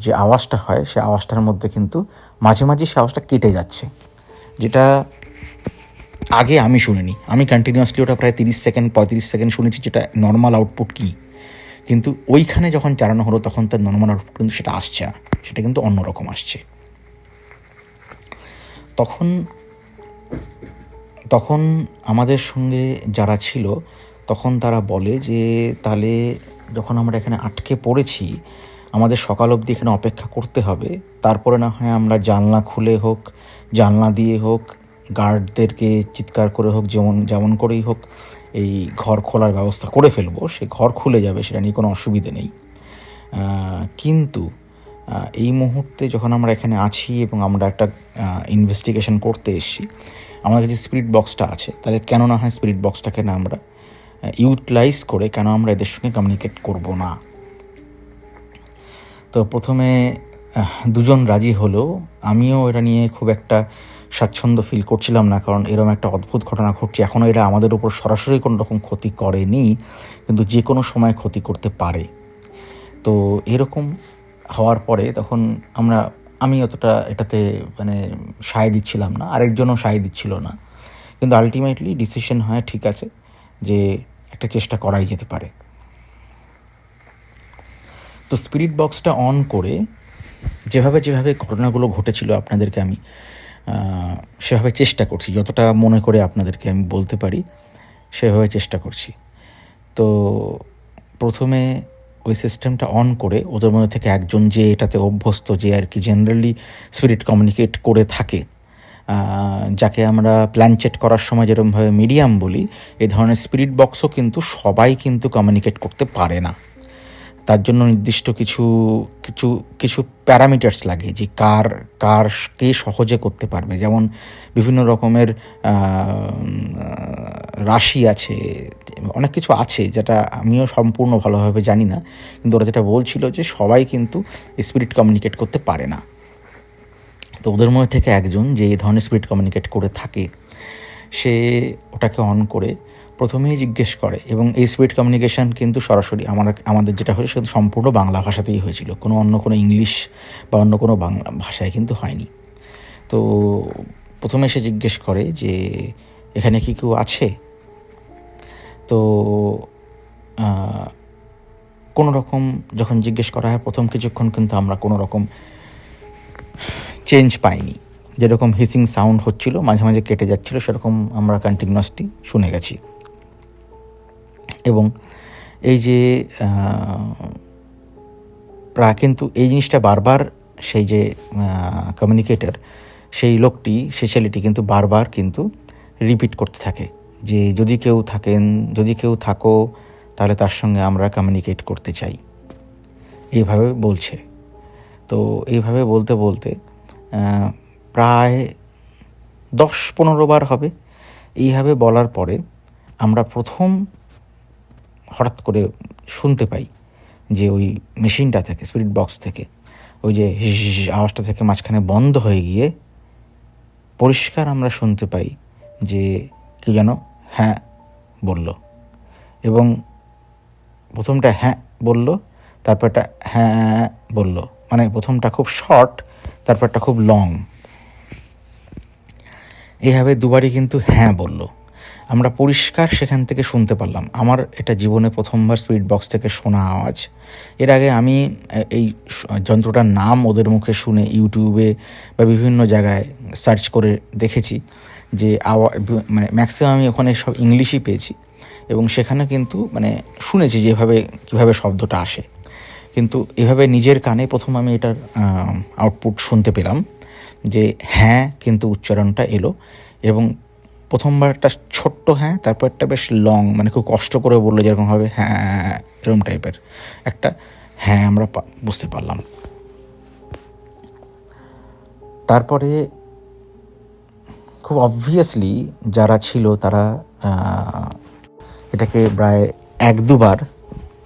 যে আওয়াজটা হয়, সে আওয়াজটার মধ্যে কিন্তু মাঝে মাঝে সে আওয়াজটা কেটে যাচ্ছে, যেটা আগে আমি শুনিনি। আমি কন্টিনিউয়াসলি ওটা প্রায় 35 সেকেন্ড শুনেছি, যেটা নর্মাল আউটপুট কী, কিন্তু ওইখানে যখন চালানো হলো তখন তার নর্মাল আউটপুট কিন্তু সেটা আসছে না, সেটা কিন্তু অন্যরকম আসছে। তখন আমাদের সঙ্গে যারা ছিল তখন তারা বলে যে তাহলে যখন আমরা এখানে আটকে পড়েছি, আমাদের সকাল অবধি এখানে অপেক্ষা করতে হবে, তারপরে না হয় আমরা জানলা খুলে হোক, জানলা দিয়ে হোক, গার্ডদেরকে চিৎকার করে হোক, যেমন করেই হোক এই ঘর খোলার ব্যবস্থা করে ফেলবো। সে ঘর খুলে যাবে, সেটা নিয়ে কোনো অসুবিধে নেই। কিন্তু এই মুহূর্তে যখন আমরা এখানে আছি এবং আমরা একটা ইনভেস্টিগেশন করতে এসেছি, আমার কাছে স্পিরিট বক্সটা আছে, তাহলে কেন না হয় স্পিরিট বক্সটাকে না আমরা ইউটিলাইজ করে কেন আমরা এদের সঙ্গে কমিউনিকেট করব না। তো প্রথমে দুজন রাজি হলো, আমিও এটা নিয়ে খুব একটা স্বাচ্ছন্দ্য ফিল করছিলাম না, কারণ এরকম একটা অদ্ভুত ঘটনা ঘটছে। এখনও এরা আমাদের উপর সরাসরি কোনো রকম ক্ষতি করেনি, কিন্তু যে কোনো সময় ক্ষতি করতে পারে। তো এরকম হওয়ার পরে তখন আমি অতটা এটাতে মানে সায় দিচ্ছিলাম না, আরেকজনও সায় দিচ্ছিল না, কিন্তু আলটিমেটলি ডিসিশন হয় ঠিক আছে যে একটা চেষ্টা করাই যেতে পারে। তো স্পিরিট বক্সটা অন করে যেভাবে ঘটনাগুলো ঘটেছিল আপনাদেরকে আমি সেভাবে চেষ্টা করছি, যতটা মনে করে আপনাদেরকে আমি বলতে পারি সেভাবে চেষ্টা করছি। তো প্রথমে ওই সিস্টেমটা অন করে ওদের মধ্যে থেকে একজন, যে এটাতে অভ্যস্ত, যে আর কি জেনারেলি স্পিরিট কমিউনিকেট করে থাকে, যাকে আমরা প্ল্যানচেট করার সময় যেরকমভাবে মিডিয়াম বলি, এই ধরনের স্পিরিট বক্সও কিন্তু সবাই কিন্তু কমিউনিকেট করতে পারে না। তার জন্য নির্দিষ্ট কিছু কিছু কিছু প্যারামিটার্স লাগে যে কে সহজে করতে পারবে। যেমন বিভিন্ন রকমের রাশি আছে, অনেক কিছু আছে যেটা আমিও সম্পূর্ণ ভালোভাবে জানি না, কিন্তু ওরা যেটা বলছিল যে সবাই কিন্তু স্পিরিট কমিউনিকেট করতে পারে না। তো ওদের মধ্যে থেকে একজন যে এই ধরনের স্পিরিট কমিউনিকেট করে থাকে, সে ওটাকে অন করে প্রথমেই জিজ্ঞেস করে, এবং এই স্পিরিট কমিউনিকেশান কিন্তু সরাসরি আমাদের যেটা হয়েছে সেটা সম্পূর্ণ বাংলা ভাষাতেই হয়েছিল, অন্য কোনো ইংলিশ বা অন্য কোনো বাংলা ভাষায় কিন্তু হয়নি। তো প্রথমে সে জিজ্ঞেস করে যে এখানে কি কেউ আছে? তো কোনো রকম যখন জিজ্ঞেস করা হয়, প্রথম কিছুক্ষণ কিন্তু আমরা কোনো রকম চেঞ্জ পাইনি। যেরকম হিসিং সাউন্ড হচ্ছিল, মাঝে মাঝে কেটে যাচ্ছিল, সেরকম আমরা কন্টিনিউয়াসলি শুনে গেছি। এবং এই যে কিন্তু এই জিনিসটা বারবার সেই যে কমিউনিকেটর, সেই লোকটি, সেই ছেলেটি কিন্তু বারবার কিন্তু রিপিট করতে থাকে যে যদি কেউ থাকো তাহলে তার সঙ্গে আমরা কমিউনিকেট করতে চাই, এইভাবে বলছে। তো এইভাবে বলতে বলতে প্রায় 10-15 বার হবে। এইভাবে বলার পরে আমরা প্রথম হঠাৎ করে শুনতে পাই যে ওই মেশিনটা থেকে, স্পিরিট বক্স থেকে ওই যে আওয়াজটা থেকে মাঝখানে বন্ধ হয়ে গিয়ে পরিষ্কার আমরা শুনতে পাই যে কেউ যেন হ্যাঁ বলল, এবং প্রথমটা হ্যাঁ বলল, তারপরটা হ্যাঁ বলল, মানে প্রথমটা খুব শর্ট, তারপরটা খুব লং। এইভাবে দুবারই কিন্তু হ্যাঁ বলল। আমরা পরিষ্কার সেখান থেকে শুনতে পারলাম। আমার এটা জীবনে প্রথমবার স্পিরিট বক্স থেকে শোনা আওয়াজ। এর আগে আমি এই যন্ত্রটার নাম ওদের মুখে শুনে ইউটিউবে বা বিভিন্ন জায়গায় সার্চ করে দেখেছি যে মানে ম্যাক্সিমাম আমি ওখানে সব ইংলিশই পেয়েছি, এবং সেখানে কিন্তু মানে শুনেছি কীভাবে শব্দটা আসে, কিন্তু এভাবে নিজের কানে প্রথম আমি এটার আউটপুট শুনতে পেলাম যে হ্যাঁ কিন্তু উচ্চারণটা এলো। এবং প্রথমবার একটা ছোট্ট হ্যাঁ, তারপর একটা বেশ লং, মানে খুব কষ্ট করে বললো যেরকমভাবে হ্যাঁ, এরকম টাইপের একটা হ্যাঁ আমরা বুঝতে পারলাম। তারপরে খুব অবভিয়াসলি যারা ছিল তারা এটাকে প্রায় 1-2 বার,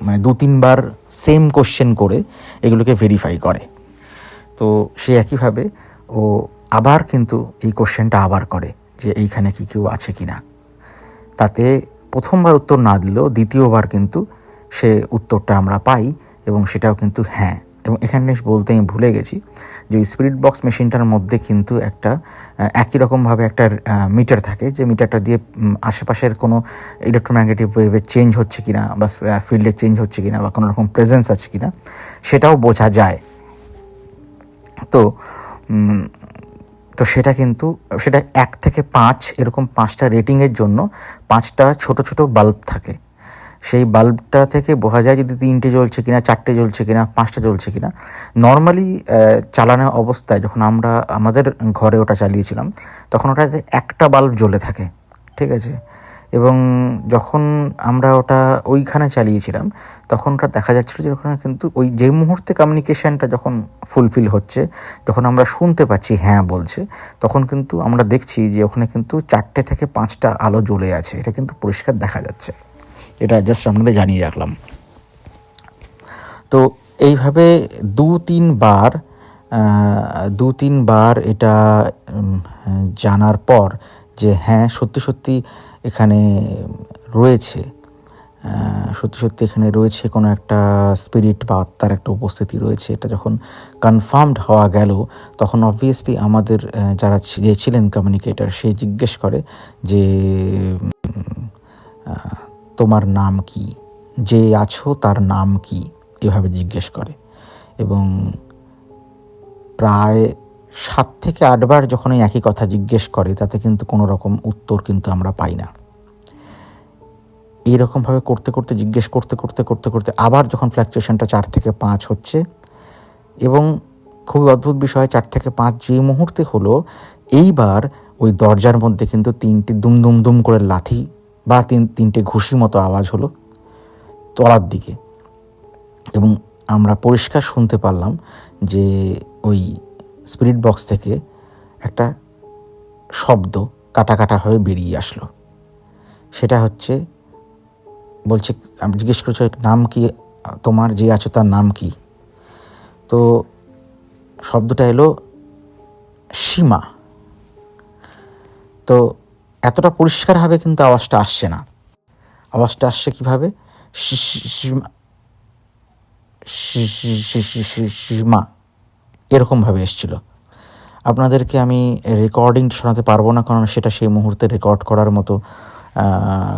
মানে 2-3 বার সেম কোশ্চেন করে এগুলোকে ভেরিফাই করে। তো সে একইভাবে ও আবার কিন্তু এই কোশ্চেনটা আবার করে যে এইখানে কি কেউ আছে কি না। তাতে প্রথমবার উত্তর না দিলেও দ্বিতীয়বার কিন্তু সে উত্তরটা আমরা পাই, এবং সেটাও কিন্তু হ্যাঁ। এবং এখানে বলতে আমি ভুলে গেছি যে ওই স্পিরিট বক্স মেশিনটার মধ্যে কিন্তু একটা একই রকমভাবে একটা মিটার থাকে, যে মিটারটা দিয়ে আশেপাশের কোনো ইলেকট্রোম্যাগনেটিক ওয়েভের চেঞ্জ হচ্ছে কিনা বা ফিল্ডের চেঞ্জ হচ্ছে কিনা বা কোনো রকম প্রেজেন্স আছে কিনা সেটাও বোঝা যায়। তো সেটা 1 থেকে 5 এরকম 5টা রেটিংয়ের জন্য 5টা ছোট ছোট বাল্ব থাকে। সেই বাল্বটা থেকে বোঝা যায় যদি 3টে জ্বলছে কিনা, 4টে জ্বলছে কিনা, 5টা জ্বলছে কিনা। নর্মালি চালানো অবস্থায় যখন আমরা আমাদের ঘরে ওটা চালিয়েছিলাম তখন ওটাতে একটা বাল্ব জ্বলে থাকে, ঠিক আছে। এবং যখন আমরা ওটা ওইখানে চালিয়েছিলাম তখন ওটা দেখা যাচ্ছিলো যে ওখানে কিন্তু ওই যে মুহূর্তে কমিউনিকেশানটা যখন ফুলফিল হচ্ছে, যখন আমরা শুনতে পাচ্ছি হ্যাঁ বলছে, তখন কিন্তু আমরা দেখছি যে ওখানে কিন্তু 4টে থেকে 5টা আলো জ্বলে আছে। এটা কিন্তু পরিষ্কার দেখা যাচ্ছে। এটা জাস্ট আপনাদের জানিয়ে রাখলাম। তো এইভাবে 2-3 বার এটা জানার পর যে হ্যাঁ সত্যি সত্যি এখানে রয়েছে, কোনো একটা স্পিরিট বা আত্মার একটা উপস্থিতি রয়েছে, এটা যখন কনফার্মড হওয়া গেল তখন অবভিয়াসলি আমাদের যারা ছিলেন কমিউনিকেটর, সে জিজ্ঞেস করে যে তোমার নাম কি, যে আছো তার নাম কি, এভাবে জিজ্ঞেস করে। এবং প্রায় 7 থেকে 8 বার যখন এই একই কথা জিজ্ঞেস করে তাতে কিন্তু কোনো রকম উত্তর কিন্তু আমরা পাই না। এইরকমভাবে জিজ্ঞেস করতে আবার যখন ফ্ল্যাকচুয়েশনটা 4 থেকে 5 হচ্ছে, এবং খুবই অদ্ভুত বিষয়, 4 থেকে 5 যে মুহূর্তে হলো, এইবার ওই দরজার মধ্যে কিন্তু 3টে দুম দুম দুম করে লাথি বা 3টে ঘুষি মতো আওয়াজ হলো তলার দিকে। এবং আমরা পরিষ্কার শুনতে পারলাম যে ওই স্পিরিট বক্স থেকে একটা শব্দ কাটা কাটা হয়ে বেরিয়ে আসলো। সেটা হচ্ছে, বলছে, আমি জিজ্ঞেস করছি নাম কি তোমার, যে আছো তার নাম কি? তো শব্দটা এলো সীমা। তো এতটা পরিষ্কারভাবে কিন্তু আওয়াজটা আসছে না। আওয়াজটা আসছে কীভাবে? সীমা, সীমা, এরকমভাবে এসছিল। আপনাদেরকে আমি রেকর্ডিংটা শোনাতে পারবো না, কারণ সেটা সেই মুহূর্তে রেকর্ড করার মতো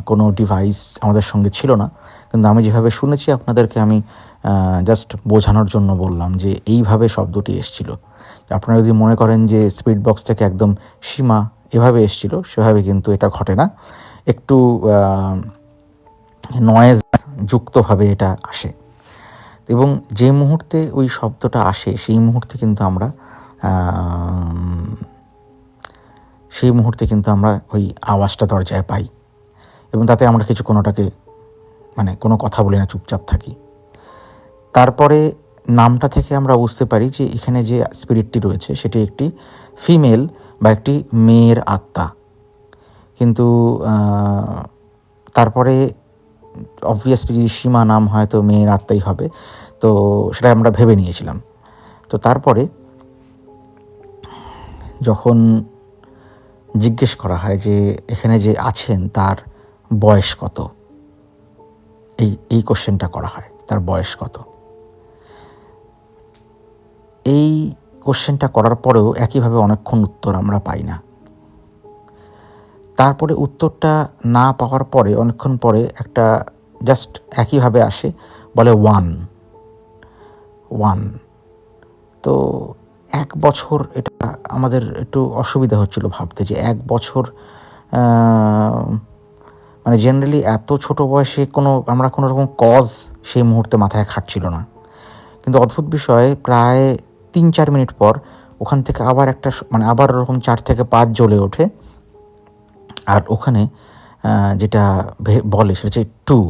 কোনো ডিভাইস আমাদের সঙ্গে ছিল না। কিন্তু আমি যেভাবে শুনেছি আপনাদেরকে আমি জাস্ট বোঝানোর জন্য বললাম যে এইভাবে শব্দটি এসছিল। আপনারা যদি মনে করেন যে স্পিরিট বক্স থেকে একদম সীমা এভাবে এসছিল, সেভাবে কিন্তু এটা ঘটে না। একটু নয়েজ যুক্তভাবে এটা আসে। এবং যে মুহূর্তে ওই শব্দটা আসে সেই মুহূর্তে কিন্তু আমরা ওই আওয়াজটা দরজায় পাই, এবং তাতে আমরা কিছুক্ষণ ওটাকে কোনো কথা বলি না, চুপচাপ থাকি। তারপরে নামটা থেকে আমরা বুঝতে পারি যে এখানে যে স্পিরিটটি রয়েছে সেটি একটি ফিমেল বা একটি মেয়ের আত্মা। কিন্তু তারপরে অবভিয়াসলি যদি সীমা নাম হয় তো মেয়ের আত্মাই হবে, তো সেটা আমরা ভেবে নিয়েছিলাম। তো তারপরে যখন জিজ্ঞেস করা হয় যে এখানে যে আছেন তার বয়স কত, এই কোশ্চেনটা করা হয়, তার বয়স কত। এই কোশ্চেনটা করার পরেও একইভাবে অনেকক্ষণ উত্তর আমরা পাই না। তারপরে উত্তরটা না পাওয়ার পরে অনেকক্ষণ পরে একটা জাস্ট একইভাবে আসে, বলে 1। তো 1 বছর, এটা আমাদের একটু অসুবিধা হচ্ছিল ভাবতে যে 1 বছর, জেনারেলি এত ছোট বয়সে আমরা কোনো রকম কজ সেই মুহূর্তে মাথায় খাটছিল না। কিন্তু অদ্ভুত বিষয়, প্রায় 3-4 মিনিট পর ওখান থেকে আবার একটা আবার ওরকম 4 থেকে 5 জ্বলে ওঠে। আর ওখানে যেটা বলে সেটা হচ্ছে 2।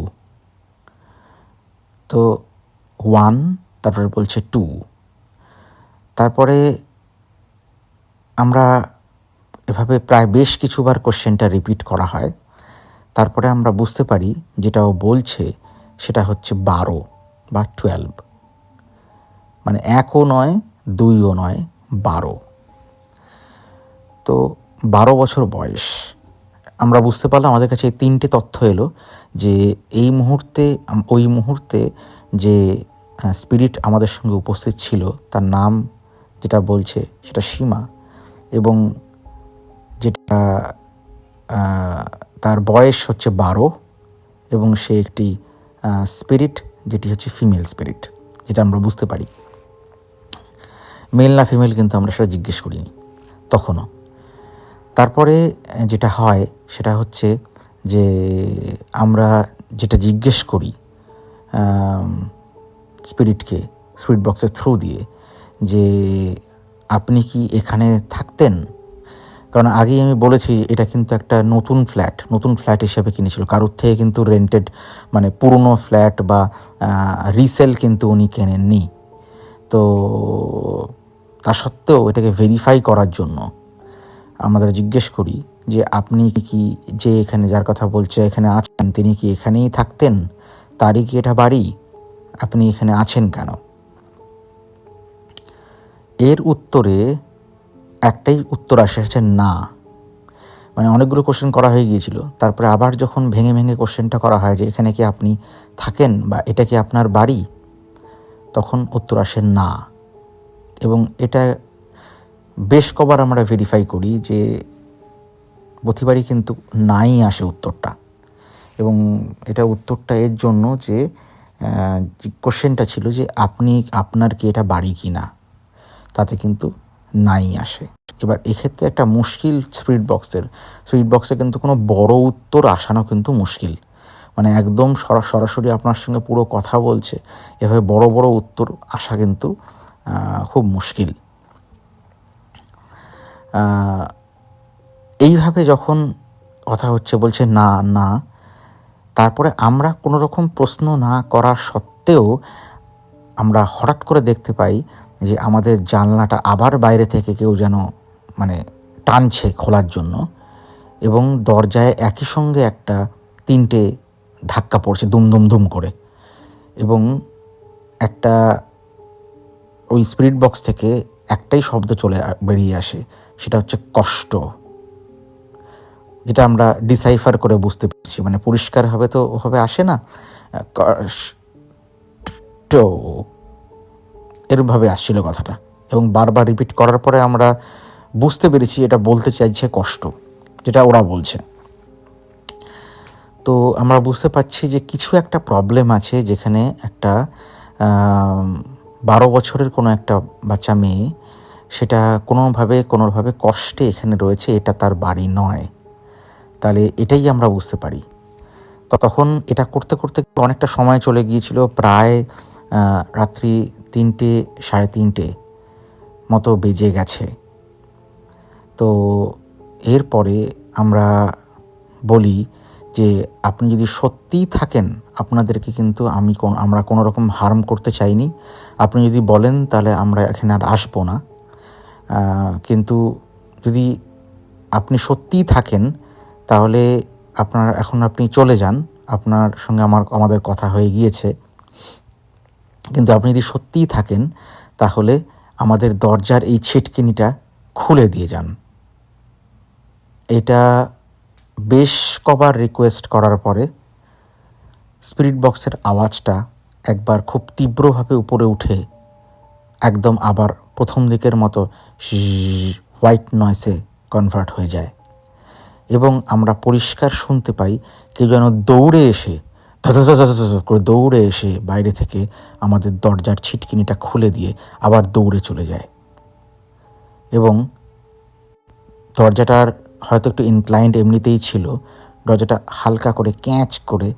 তো 1, তারপরে বলছে 2। তারপরে আমরা এভাবে প্রায় বেশ কিছুবার কোশ্চেনটা রিপিট করা হয়। তারপরে আমরা বুঝতে পারি যেটা ও বলছে সেটা হচ্ছে 12 বা 12, 1ও নয় 2ও নয়, 12। তো 12 বছর বয়স। আমরা বুঝতে পারলাম, আমাদের কাছে এই 3টে তথ্য এলো যে ওই মুহূর্তে যে স্পিরিট আমাদের সঙ্গে উপস্থিত ছিল তার নাম যেটা বলছে সেটা সীমা, এবং যেটা তার বয়স হচ্ছে 12, এবং সে একটি স্পিরিট যেটি হচ্ছে ফিমেল স্পিরিট, যেটা আমরা বুঝতে পারি। মেল না ফিমেল কিন্তু আমরা সেটা জিজ্ঞেস করিনি তখনও। তারপরে যেটা হয় সেটা হচ্ছে যে আমরা যেটা জিজ্ঞেস করি স্পিরিট বক্সের থ্রু দিয়ে, যে আপনি কি এখানে থাকতেন? কারণ আগেই আমি বলেছি এটা কিন্তু একটা নতুন ফ্ল্যাট হিসেবে কিনেছিল, কারোর থেকে কিন্তু রেন্টেড, পুরনো ফ্ল্যাট বা রিসেল কিন্তু উনি কেনেননি। তো তা সত্ত্বেও এটাকে ভেরিফাই করার জন্য আমাদের জিজ্ঞেস করি যে আপনি কি, যে এখানে যার কথা বলছে এখানে আছেন, তিনি কি এখানেই থাকতেন? তারই কি এটা বাড়ি? আপনি এখানে আছেন কেন? এর উত্তরে একটাই উত্তর আসে, হচ্ছে না। অনেকগুলো কোশ্চেন করা হয়ে গিয়েছিল, তারপরে আবার যখন ভেঙে ভেঙে কোশ্চেনটা করা হয় যে এখানে কি আপনি থাকেন বা এটা কি আপনার বাড়ি, তখন উত্তর আসে না। এবং এটা বেশ কবার আমরা ভেরিফাই করি যে প্রতিবারই কিন্তু নাই আসে উত্তরটা। এবং উত্তরটা এর জন্য যে কোশ্চেনটা ছিল যে আপনার কি এটা বাড়ি কি না, তাতে কিন্তু নাই আসে। এবার এক্ষেত্রে একটা মুশকিল স্পিরিট বক্সে কিন্তু কোনো বড় উত্তর আসানো কিন্তু মুশকিল। একদম সরাসরি আপনার সঙ্গে পুরো কথা বলছে, এভাবে বড় বড় উত্তর আসা কিন্তু খুব মুশকিল। এইভাবে যখন কথা হচ্ছে, বলছে না না, তারপরে আমরা কোনো রকম প্রশ্ন না করা সত্ত্বেও আমরা হঠাৎ করে দেখতে পাই যে আমাদের জানলাটা আবার বাইরে থেকে কেউ যেন মানে টানছে খোলার জন্য, এবং দরজায় একই সঙ্গে একটা 3টে ধাক্কা পড়ছে দুম দুম দুম করে, এবং একটা ওই স্পিরিট বক্স থেকে একটাই শব্দ বেরিয়ে আসে, সেটা হচ্ছে কষ্ট, যেটা আমরা ডিসাইফার করে বুঝতে পারছি, মানে পরিষ্কারভাবে তো ওভাবে আসে না, কষ্ট এরমভাবে আসছিল কথাটা, এবং বারবার রিপিট করার পরে আমরা বুঝতে পেরেছি এটা বলতে চাইছে কষ্ট, যেটা ওরা বলছে। তো আমরা বুঝতে পারছি যে কিছু একটা প্রবলেম আছে, যেখানে একটা 12 বছরের কোনো একটা বাচ্চা মেয়ে সেটা কোনোভাবে কষ্টে এখানে রয়েছে, এটা তার বাড়ি নয়। তাহলে এটাই আমরা বুঝতে পারি। তো তখন এটা করতে করতে অনেকটা সময় চলে গিয়েছিল, প্রায় রাত্রি 3টে 3:30 মতো বেজে গেছে। তো এরপরে আমরা বলি যে আপনি যদি সত্যিই থাকেন, আপনাদেরকে কিন্তু আমরা কোনো রকম হার্ম করতে চাইনি, আপনি যদি বলেন তাহলে আমরা এখানে আর আসবো না, কিন্তু যদি আপনি সত্যিই থাকেন তাহলে আপনি চলে যান, আপনার সঙ্গে আমাদের কথা হয়ে গিয়েছে, কিন্তু আপনি যদি সত্যিই থাকেন তাহলে আমাদের দরজার এই ছিটকিনিটা খুলে দিয়ে যান। এটা বেশ কবার রিকোয়েস্ট করার পরে স্পিরিট বক্সের আওয়াজটা একবার খুব তীব্রভাবে উপরে উঠে একদম আবার প্রথম দিকের মতো হোয়াইট নয়েসে কনভার্ট হয়ে যায়, এবং আমরা পরিষ্কার শুনতে পাই কেউ যেন দৌড়ে এসে করে দৌড়ে এসে বাইরে থেকে আমাদের দরজার ছিটকিনিটা খুলে দিয়ে আবার দৌড়ে চলে যায়, এবং দরজাটার হয়তো একটু ইনক্লাইন্ড এমনিতেই ছিল, দরজাটা হালকা করে ক্যাঁচ করে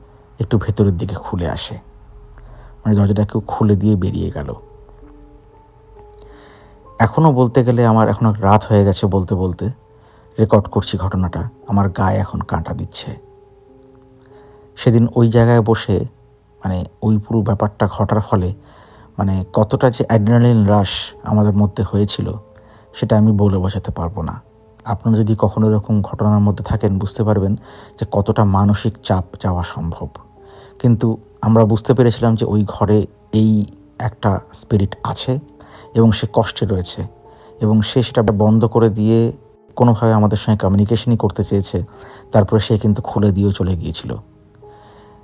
একটু ভেতরের দিকে খুলে আসে, মানে দরজাটা কেউ খুলে দিয়ে বেরিয়ে গেল। এখনও বলতে গেলে আমার এখনও রাত হয়ে গেছে, বলতে বলতে রেকর্ড করছি ঘটনাটা, আমার গায়ে এখন কাঁটা দিচ্ছে। সেদিন ওই জায়গায় বসে মানে ওই পুরো ব্যাপারটা ঘটার ফলে মানে কতটা যে অ্যাড্রিনালিন রাশ আমাদের মধ্যে হয়েছিল সেটা আমি বলে বোঝাতে পারবো না। আপনারা যদি কখনো এরকম ঘটনার মধ্যে থাকেন বুঝতে পারবেন যে কতটা মানসিক চাপ যাওয়া সম্ভব। কিন্তু আমরা বুঝতে পেরেছিলাম যে ওই ঘরে এই একটা স্পিরিট আছে এবং সে কষ্টে রয়েছে, এবং সে সেটা বন্ধ করে দিয়ে কোনোভাবে আমাদের সঙ্গে কমিউনিকেশনই করতে চেয়েছে, তারপরে সে কিন্তু খুলে দিয়েও চলে গিয়েছিল।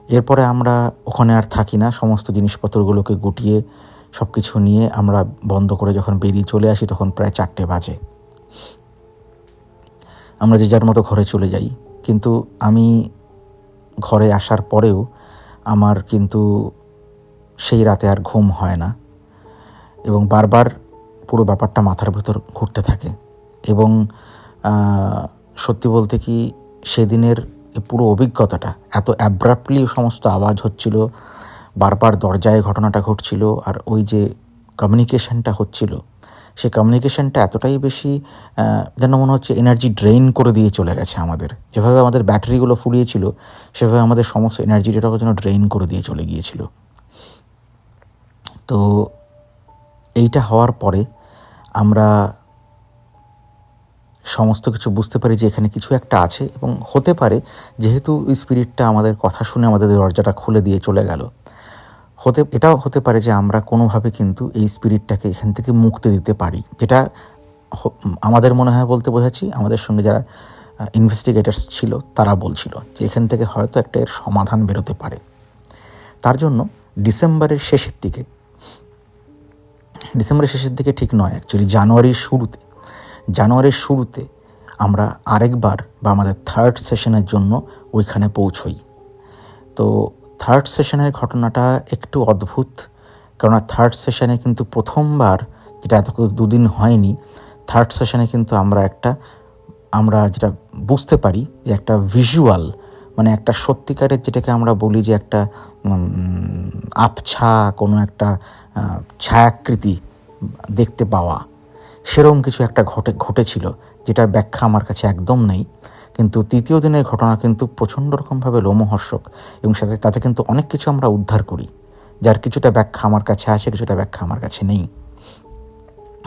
এরপরে আমরা ওখানে আর থাকি না, সমস্ত জিনিসপত্রগুলোকে গুটিয়ে সব কিছু নিয়ে আমরা বন্ধ করে যখন বেরিয়ে চলে আসি তখন প্রায় 4টে বাজে। আমরা যে যার মতো ঘরে চলে যাই, কিন্তু আমি ঘরে আসার পরেও আমার কিন্তু সেই রাতে আর ঘুম হয় না, এবং বারবার পুরো ব্যাপারটা মাথার ভেতর ঘুরতে থাকে। এবং সত্যি বলতে কি সেদিনের পুরো অভিজ্ঞতাটা এত অ্যাব্রাপ্টলি সমস্ত আওয়াজ হচ্ছিল, বারবার দরজায় ঘটনাটা ঘটছিল, আর ওই যে কমিউনিকেশনটা হচ্ছিল সেই কমিউনিকেশনটা এতটাই বেশি যেন মনে হচ্ছে এনার্জি ড্রেইন করে দিয়ে চলে গেছে আমাদের। যেভাবে আমাদের ব্যাটারিগুলো ফুরিয়েছিল সেভাবে আমাদের সমস্ত এনার্জিটাকে যেন ড্রেইন করে দিয়ে চলে গিয়েছিল। তো এইটা হওয়ার পরে আমরা সমস্ত কিছু বুঝতে পারি যে এখানে কিছু একটা আছে, এবং হতে পারে যেহেতু ওই স্পিরিটটা আমাদের কথা শুনে আমাদের দরজাটা খুলে দিয়ে চলে গেল, এটাও হতে পারে যে আমরা কোনোভাবে কিন্তু এই স্পিরিটটাকে এখান থেকে মুক্তি দিতে পারি, যেটা আমাদের মনে হয় বলতে বোঝাচ্ছি। আমাদের সঙ্গে যারা ইনভেস্টিগেটার্স ছিল তারা বলছিল যে এখান থেকে হয়তো একটা এর সমাধান বেরোতে পারে। তার জন্য ডিসেম্বরের শেষের দিকে ঠিক নয়, অ্যাকচুয়ালি জানুয়ারির শুরুতে আমরা আরেকবার বা আমাদের 3rd সেশনের জন্য ওইখানে পৌঁছই। তো 3rd সেশনের ঘটনাটা একটু অদ্ভুত, কারণ 3rd সেশনে কিন্তু প্রথমবার, যেটা এত 2 দিন হয়নি, 3rd সেশনে কিন্তু আমরা যেটা বুঝতে পারি যে একটা ভিজুয়াল, মানে একটা সত্যিকারের, যেটাকে আমরা বলি যে একটা আবছা কোনো একটা ছায়াকৃতি দেখতে পাওয়া, সেরকম কিছু একটা ঘটেছিল, যেটার ব্যাখ্যা আমার কাছে একদম নেই। কিন্তু 3য় দিনের ঘটনা কিন্তু প্রচণ্ড রকমভাবে লোমহর্ষক, এবং তাতে কিন্তু অনেক কিছু আমরা উদ্ধার করি, যার কিছুটা ব্যাখ্যা আমার কাছে আছে, কিছুটা ব্যাখ্যা আমার কাছে নেই।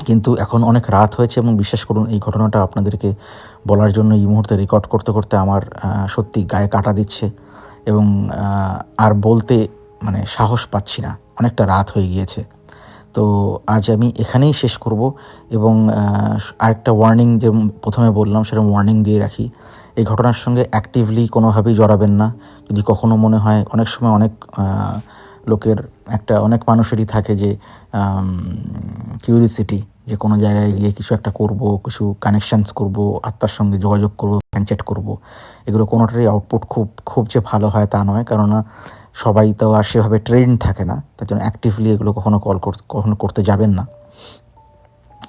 কিন্তু এখন অনেক রাত হয়েছে এবং বিশ্বাস করুন এই ঘটনাটা আপনাদেরকে বলার জন্য এই মুহূর্তে রেকর্ড করতে করতে আমার সত্যি গায়ে কাটা দিচ্ছে এবং আর বলতে মানে সাহস পাচ্ছি না, অনেকটা রাত হয়ে গিয়েছে। তো আজ আমি এখানেই শেষ করব এবং আরেকটা ওয়ার্নিং যে প্রথমে বললাম সেরকম ওয়ার্নিং দিয়ে রাখি, এই ঘটনার সঙ্গে অ্যাক্টিভলি কোনোভাবেই জড়াবেন না। যদি কখনো মনে হয়, অনেক সময় অনেক লোকের অনেক মানুষেরই থাকে যে কিউরিসিটি, যে কোনো জায়গায় গিয়ে কিছু একটা করব, কিছু কানেকশানস করব, আত্মার সঙ্গে যোগাযোগ করব, চ্যাট করব। এগুলো কোনোটারই আউটপুট খুব যে ভালো হয় তা নয়, কেননা সবাই তো আর সেভাবে ট্রেন্ড থাকে না। তার জন্য অ্যাক্টিভলি এগুলো কখনো করতে যাবেন না।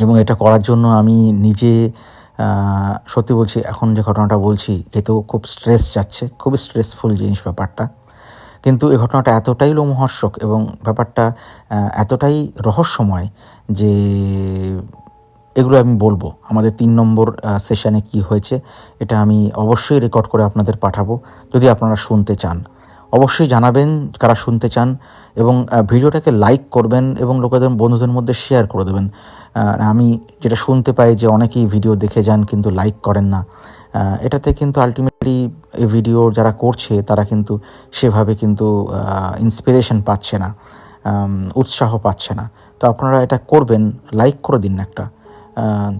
এবং এটা করার জন্য আমি নিজে সত্যি বলছি, এখন যে ঘটনাটা বলছি এতেও খুব স্ট্রেস যাচ্ছে, খুবই স্ট্রেসফুল জিনিস ব্যাপারটা। কিন্তু এই ঘটনাটা এতটাই লোমহর্ষক এবং ব্যাপারটা এতটাই রহস্যময় যে এগুলো আমি বলবো। আমাদের 3 নম্বর সেশানে কি হয়েছে এটা আমি অবশ্যই রেকর্ড করে আপনাদের পাঠাবো। যদি আপনারা শুনতে চান অবশ্যই জানাবেন কারা শুনতে চান, এবং ভিডিওটাকে লাইক করবেন এবং লোকেদের বন্ধুদের মধ্যে শেয়ার করে দেবেন। আমি যেটা শুনতে পাই যে অনেকেই ভিডিও দেখে যান কিন্তু লাইক করেন না। এটাতে কিন্তু আলটিমেটলি এই ভিডিও যারা করছে তারা কিন্তু সেভাবে কিন্তু ইন্সপিরেশন পাচ্ছে না, উৎসাহ পাচ্ছে না। তো আপনারা এটা করবেন, লাইক করে দিন একটা,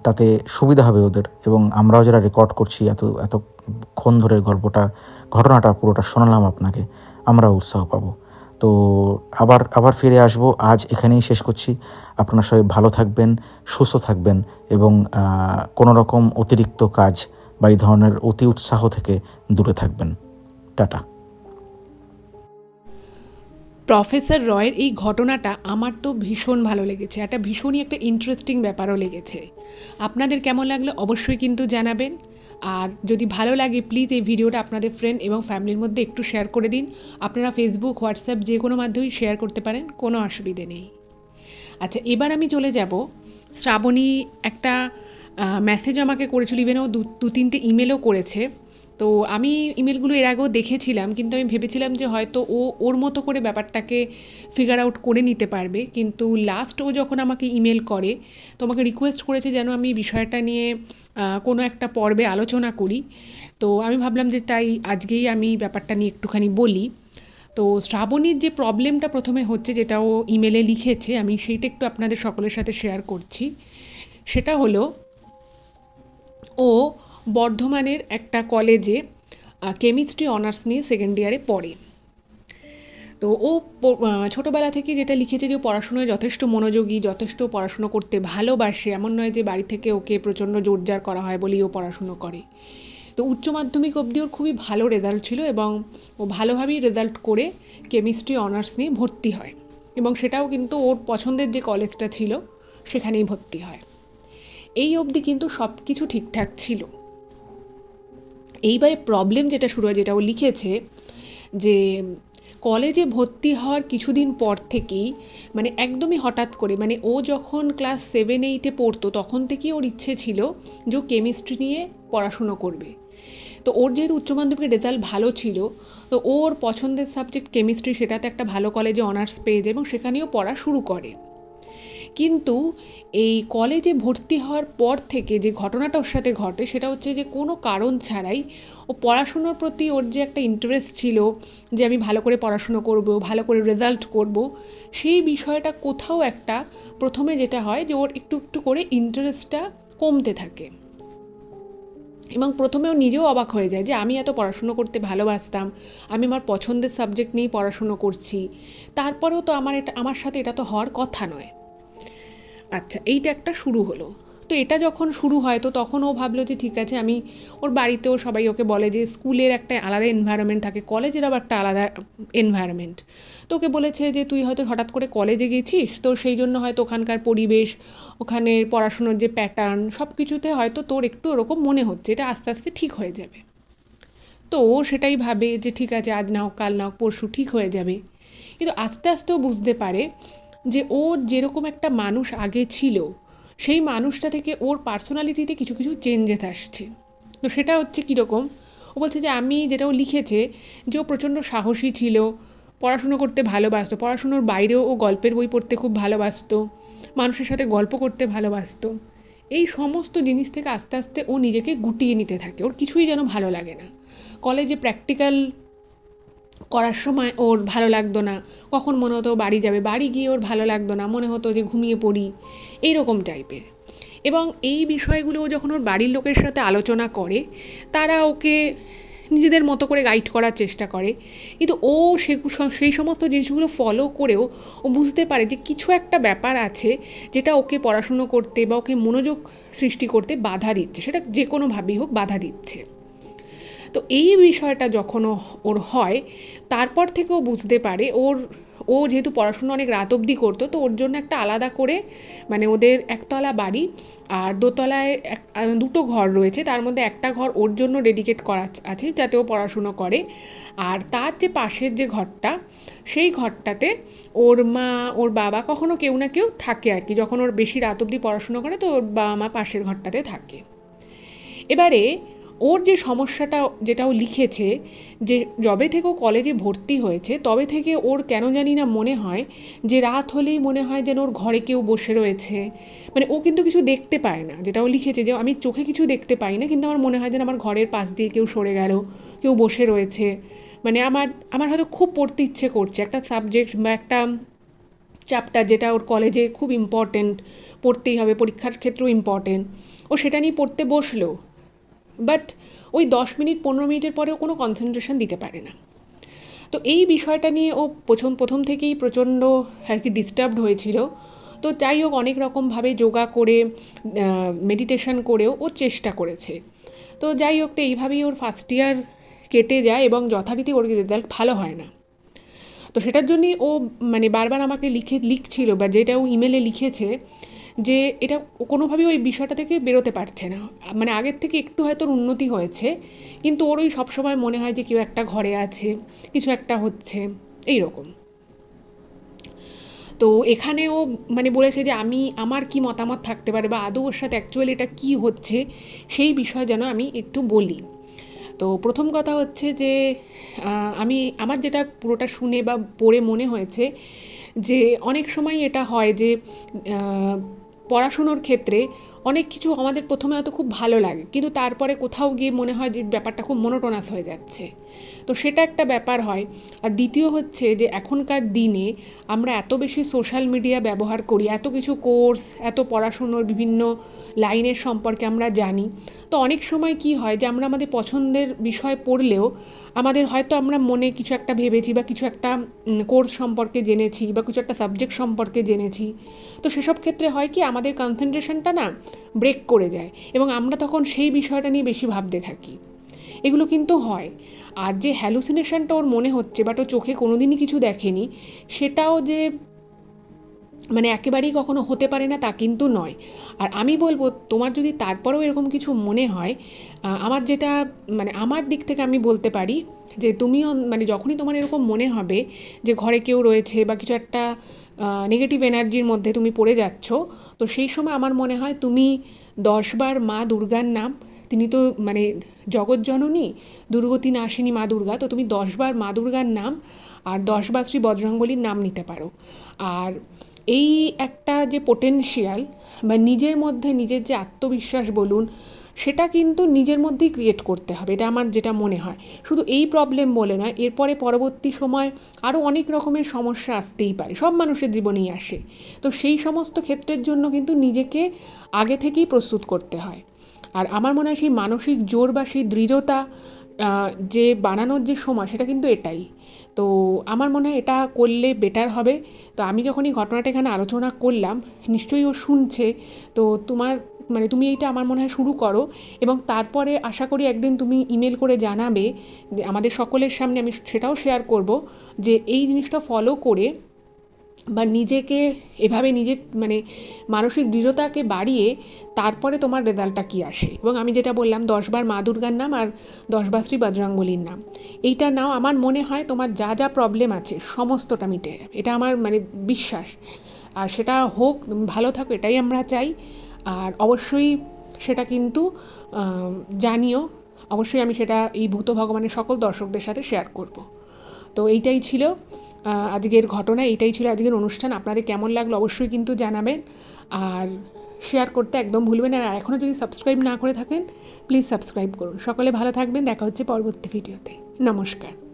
তাতে সুবিধা হবে ওদের, এবং আমরাও যারা রেকর্ড করছি এতক্ষণ ধরে ঘটনাটা পুরোটা শোনালাম আপনাকে, আমরাও উৎসাহ পাবো। তো আবার ফিরে আসব। আজ এখানেই শেষ করছি। আপনারা সবাই ভালো থাকবেন, সুস্থ থাকবেন এবং কোনো রকম অতিরিক্ত কাজ বা এই ধরনের অতি উৎসাহ থেকে দূরে থাকবেন। টাটা। প্রফেসর রয়ের এই ঘটনাটা আমার তো ভীষণ ভালো লেগেছে, ভীষণই একটা ইন্টারেস্টিং ব্যাপারও লেগেছে। আপনাদের কেমন লাগলো অবশ্যই কিন্তু জানাবেন। আর যদি ভালো লাগে প্লিজ এই ভিডিওটা আপনাদের ফ্রেন্ড এবং ফ্যামিলির মধ্যে একটু শেয়ার করে দিন। আপনারা ফেসবুক, হোয়াটসঅ্যাপ যে কোনো মাধ্যমেই শেয়ার করতে পারেন, কোনো অসুবিধে নেই। আচ্ছা, এবার আমি চলে যাব। শ্রাবণী একটা মেসেজ আমাকে করেছিল, ইভেন ও 2-3টে ইমেলও করেছে। তো আমি ইমেলগুলো এর আগেও দেখেছিলাম, কিন্তু আমি ভেবেছিলাম যে হয়তো ও ওর মতো করে ব্যাপারটাকে ফিগার আউট করে নিতে পারবে। কিন্তু লাস্ট ও যখন আমাকে ইমেল করে তো আমাকে রিকোয়েস্ট করেছে যেন আমি বিষয়টা নিয়ে কোনো একটা পর্বে আলোচনা করি। তো আমি ভাবলাম যে তাই আজকেই আমি ব্যাপারটা নিয়ে একটুখানি বলি। তো শ্রাবণীর যে প্রবলেমটা প্রথমে হচ্ছে, যেটা ও ইমেলে লিখেছে, আমি সেইটা একটু আপনাদের সকলের সাথে শেয়ার করছি। সেটা হলো, ও বর্ধমানের একটা কলেজে কেমিস্ট্রি অনার্স নিয়ে সেকেন্ড ইয়ারে পড়ে। তো ও ছোটোবেলা থেকে যেটা লিখেছে যে ও পড়াশোনায় যথেষ্ট মনোযোগী, যথেষ্ট পড়াশুনো করতে ভালোবাসে। এমন নয় যে বাড়ি থেকে ওকে প্রচণ্ড জোরজার করা হয় বলেই ও পড়াশুনো করে। তো উচ্চ মাধ্যমিক অবধি ওর খুবই ভালো রেজাল্ট ছিল এবং ও ভালোভাবেই রেজাল্ট করে কেমিস্ট্রি অনার্স নিয়ে ভর্তি হয়, এবং সেটাও কিন্তু ওর পছন্দের যে কলেজটা ছিল সেখানেই ভর্তি হয়। এই অবধি কিন্তু সব কিছু ঠিকঠাক ছিল। এইবারে প্রবলেম যেটা শুরু হয়, যেটা ও লিখেছে, যে কলেজে ভর্তি হওয়ার কিছুদিন পর থেকেই, মানে একদমই হঠাৎ করে, মানে ও যখন ক্লাস 7-8-এ পড়তো তখন থেকেই ওর ইচ্ছে ছিল যে ও কেমিস্ট্রি নিয়ে পড়াশুনো করবে। তো ওর যেহেতু উচ্চ মাধ্যমিকের রেজাল্ট ভালো ছিল, তো ওর পছন্দের সাবজেক্ট কেমিস্ট্রি, সেটাতে একটা ভালো কলেজে অনার্স পেয়ে যায় এবং সেখানেও পড়া শুরু করে। কিন্তু এই কলেজে ভর্তি হওয়ার পর থেকে যে ঘটনাটা ওর সাথে ঘটে সেটা হচ্ছে যে কোনো কারণ ছাড়াই ও পড়াশুনোর প্রতি ওর যে একটা ইন্টারেস্ট ছিল, যে আমি ভালো করে পড়াশুনো করব, ভালো করে রেজাল্ট করব, সেই বিষয়টা কোথাও একটা প্রথমে যেটা হয় যে ওর একটু একটু করে ইন্টারেস্টটা কমতে থাকে। এবং প্রথমে ও নিজেও অবাক হয়ে যায় যে আমি এত পড়াশুনো করতে ভালোবাসতাম, আমি আমার পছন্দের সাবজেক্ট নিয়েই পড়াশুনো করছি, তারপরেও তো আমার সাথে এটা তো হওয়ার কথা নয়। আচ্ছা, এইটা একটা শুরু হলো। তো এটা যখন শুরু হয় তো তখন ও ভাবলো যে ঠিক আছে, আমি ওর বাড়িতেও সবাই ওকে বলে যে স্কুলের একটা আলাদা এনভায়রনমেন্ট থাকে, কলেজের আবার একটা আলাদা এনভায়রনমেন্ট। তো ওকে বলেছে যে তুই হয়তো হঠাৎ করে কলেজে গেছিস, তো সেই জন্য হয়তো ওখানকার পরিবেশ, ওখানে পড়াশুনোর যে প্যাটার্ন, সব কিছুতে হয়তো তোর একটু ওরকম মনে হচ্ছে, এটা আস্তে আস্তে ঠিক হয়ে যাবে। তো ও সেটাই ভাবে যে ঠিক আছে, আজ না হোক কাল না হোক পরশু ঠিক হয়ে যাবে। কিন্তু আস্তে আস্তে ও বুঝতে পারে যে ওর যেরকম একটা মানুষ আগে ছিল, সেই মানুষটা থেকে ওর পার্সোনালিটিতে কিছু কিছু চেঞ্জেস আসছে। তো সেটা হচ্ছে কীরকম, ও বলছে যে আমি, যেটা ও লিখেছে, যে ও প্রচণ্ড সাহসী ছিল, পড়াশুনো করতে ভালোবাসতো, পড়াশুনোর বাইরেও ও গল্পের বই পড়তে খুব ভালোবাসতো, মানুষের সাথে গল্প করতে ভালোবাসতো। এই সমস্ত জিনিস থেকে আস্তে আস্তে ও নিজেকে গুটিয়ে নিতে থাকে, ওর কিছুই যেন ভালো লাগে না। কলেজে প্র্যাকটিক্যাল করার সময় ওর ভালো লাগতো না, কখন মনে হতো বাড়ি যাবে, বাড়ি গিয়ে ওর ভালো লাগতো না, মনে হতো যে ঘুমিয়ে পড়ি, এইরকম টাইপের। এবং এই বিষয়গুলো ও যখন ওর বাড়ির লোকের সাথে আলোচনা করে, তারা ওকে নিজেদের মতো করে গাইড করার চেষ্টা করে, কিন্তু ও সেই সমস্ত জিনিসগুলো ফলো করেও ও বুঝতে পারে যে কিছু একটা ব্যাপার আছে যেটা ওকে পড়াশুনো করতে বা ওকে মনোযোগ সৃষ্টি করতে বাধা দিচ্ছে, সেটা যে কোনোভাবেই হোক বাধা দিচ্ছে। তো এই বিষয়টা যখন ওর হয়, তারপর থেকে ও বুঝতে পারে ও যেহেতু পড়াশুনো অনেক রাত অবধি করতো, তো ওর জন্য একটা আলাদা করে, মানে ওদের একতলা বাড়ি আর দোতলায় দুটো ঘর রয়েছে, তার মধ্যে একটা ঘর ওর জন্য ডেডিকেট করা আছে যাতে ও পড়াশুনো করে, আর তার যে পাশের যে ঘরটা, সেই ঘরটাতে ওর মা ওর বাবা কখনো কেউ না কেউ থাকে আর কি। যখন ওর বেশি রাত অবধি পড়াশুনো করে তো ওর বাবা মা পাশের ঘরটাতে থাকে। এবারে ওর যে সমস্যাটা যেটা ও লিখেছে, যে যবে থেকে ও কলেজে ভর্তি হয়েছে তবে থেকে ওর কেন জানি না মনে হয় যে রাত হলেই মনে হয় যেন ওর ঘরে কেউ বসে রয়েছে। মানে ও কিন্তু কিছু দেখতে পায় না, যেটা ও লিখেছে যে আমি চোখে কিছু দেখতে পাই না, কিন্তু আমার মনে হয় যেন আমার ঘরের পাশ দিয়ে কেউ সরে গেল, কেউ বসে রয়েছে। মানে আমার আমার হয়তো খুব পড়তে ইচ্ছে করছে একটা সাবজেক্ট বা একটা চ্যাপ্টার যেটা ওর কলেজে খুব ইম্পর্টেন্ট, পড়তেই হবে, পরীক্ষার ক্ষেত্রেও ইম্পর্টেন্ট, ও সেটা নিয়ে পড়তে বসলো, বাট ওই 10 মিনিট 15 মিনিটের পরেও কোনো কনসেন্ট্রেশন দিতে পারে না। তো এই বিষয়টা নিয়ে ও প্রথম থেকেই প্রচণ্ড আর কি ডিস্টার্বড হয়েছিল। তো যাই হোক, অনেক রকমভাবে যোগা করে মেডিটেশন করেও ও চেষ্টা করেছে। তো যাই হোক, তো এইভাবেই ওর ফার্স্ট ইয়ার কেটে যায় এবং যথারীতি ওর রেজাল্ট ভালো হয় না। তো সেটার জন্যই ও মানে বারবার আমাকে লিখছিল, বা যেটা ও ইমেলে লিখেছে, যে এটা ও কোনোভাবেই ওই বিষয়টা থেকে বেরোতে পারছে না। মানে আগের থেকে একটু হয়তো ওর উন্নতি হয়েছে, কিন্তু ওর ওই সবসময় মনে হয় যে কেউ একটা ঘরে আছে, কিছু একটা হচ্ছে, এই রকম। তো এখানে ও মানে বলেছে যে আমার কি মতামত থাকতে পারে, বা আদৌ ওর সাথে অ্যাকচুয়ালি এটা কি হচ্ছে সেই বিষয়ে যেন আমি একটু বলি। তো প্রথম কথা হচ্ছে যে আমার যেটা পুরোটা শুনে বা পড়ে মনে হয়েছে যে অনেক সময় এটা হয় যে পড়াশুনোর ক্ষেত্রে অনেক কিছু আমাদের প্রথমে হয়তো খুব ভালো লাগে, কিন্তু তারপরে কোথাও গিয়ে মনে হয় যে ব্যাপারটা খুব মনোটোনাস হয়ে যাচ্ছে। তো সেটা একটা ব্যাপার হয়। আর দ্বিতীয় হচ্ছে যে এখনকার দিনে আমরা এত বেশি সোশ্যাল মিডিয়া ব্যবহার করি, এত কিছু কোর্স, এত পড়াশুনোর বিভিন্ন লাইনের সম্পর্কে আমরা জানি। তো অনেক সময় কি হয় যে আমরা আমাদের পছন্দের বিষয় পড়লেও আমাদের হয়তো আমরা মনে কিছু একটা ভেবেছি, বা কিছু একটা কোর্স সম্পর্কে জেনেছি, বা কিছু একটা সাবজেক্ট সম্পর্কে জেনেছি। তো সেসব ক্ষেত্রে হয় কি, আমাদের কনসেন্ট্রেশনটা না ব্রেক করে যায় এবং আমরা তখন সেই বিষয়টা নিয়ে বেশি ভাবতে থাকি। এগুলো কিন্তু হয়। আর যে হ্যালুসিনেশনটা ওর মনে হচ্ছে, বাট ও চোখে কোনোদিনই কিছু দেখেনি, সেটাও যে মানে একেবারেই কখনো হতে পারে না তা কিন্তু নয়। আর আমি বলবো, তোমার যদি তারপরেও এরকম কিছু মনে হয়, আমার যেটা মানে আমার দিক থেকে আমি বলতে পারি যে তুমিও মানে যখনই তোমার এরকম মনে হবে যে ঘরে কেউ রয়েছে বা কিছু একটা নেগেটিভ এনার্জির মধ্যে তুমি পড়ে যাচ্ছ, তো সেই সময় আমার মনে হয় তুমি 10 বার মা দুর্গার নাম, তিনি তো মানে জগৎজননী, দুর্গতি নাশিনী মা দুর্গা, তো তুমি 10 বার মা দুর্গার নাম আর 10 বার শ্রী বজরঙ্গলির নাম নিতে পারো। আর এই একটা যে পোটেনশিয়াল বা নিজের মধ্যে নিজের যে আত্মবিশ্বাস বলুন, সেটা কিন্তু নিজের মধ্যেই ক্রিয়েট করতে হবে, এটা আমার যেটা মনে হয়। শুধু এই প্রবলেম বলে নয়, এরপরে পরবর্তী সময় আরও অনেক রকমের সমস্যা আসতেই পারে, সব মানুষের জীবনেই আসে। তো সেই সমস্ত ক্ষেত্রের জন্য কিন্তু নিজেকে আগে থেকেই প্রস্তুত করতে হয়। আর আমার মনে হয় সেই মানসিক জোর বা সেই দৃঢ়তা যে বানানোর যে সময়, সেটা কিন্তু এটাই। তো আমার মনে হয় এটা করলে বেটার হবে। তো আমি যখন এই ঘটনাটা এখানে আলোচনা করলাম, নিশ্চয়ই ও শুনছে। তো তোমার মানে তুমি এইটা আমার মনে হয় শুরু করো, এবং তারপরে আশা করি একদিন তুমি ইমেল করে জানাবে যে আমাদের সকলের সামনে, আমি সেটাও শেয়ার করব যে এই জিনিসটা ফলো করে বা নিজেকে এভাবে নিজের মানে মানসিক দৃঢ়তাকে বাড়িয়ে তারপরে তোমার রেজাল্টটা কী আসে। এবং আমি যেটা বললাম, 10 বার মা দুর্গার নাম আর 10 বার শ্রী বজরঙ্গলির নাম, এইটা নাও, আমার মনে হয় তোমার যা যা প্রবলেম আছে সমস্তটা মিটে যাবে, এটা আমার মানে বিশ্বাস। আর সেটা হোক, তুমি ভালো থাকো, এটাই আমরা চাই। আর অবশ্যই সেটা কিন্তু জানিও, অবশ্যই আমি সেটা এই ভূত ভগবানের সকল দর্শকদের সাথে শেয়ার করব। তো এইটাই ছিল। আজকের ঘটনা এটাই ছিল, আজকের অনুষ্ঠান। আপনাদের কেমন লাগলো অবশ্যই কিন্তু জানাবেন, আর শেয়ার করতে একদম ভুলবেন না। আর এখনও যদি সাবস্ক্রাইব না করে থাকেন প্লিজ সাবস্ক্রাইব করুন। সকলে ভালো থাকবেন, দেখা হচ্ছে পরবর্তী ভিডিওতে। নমস্কার।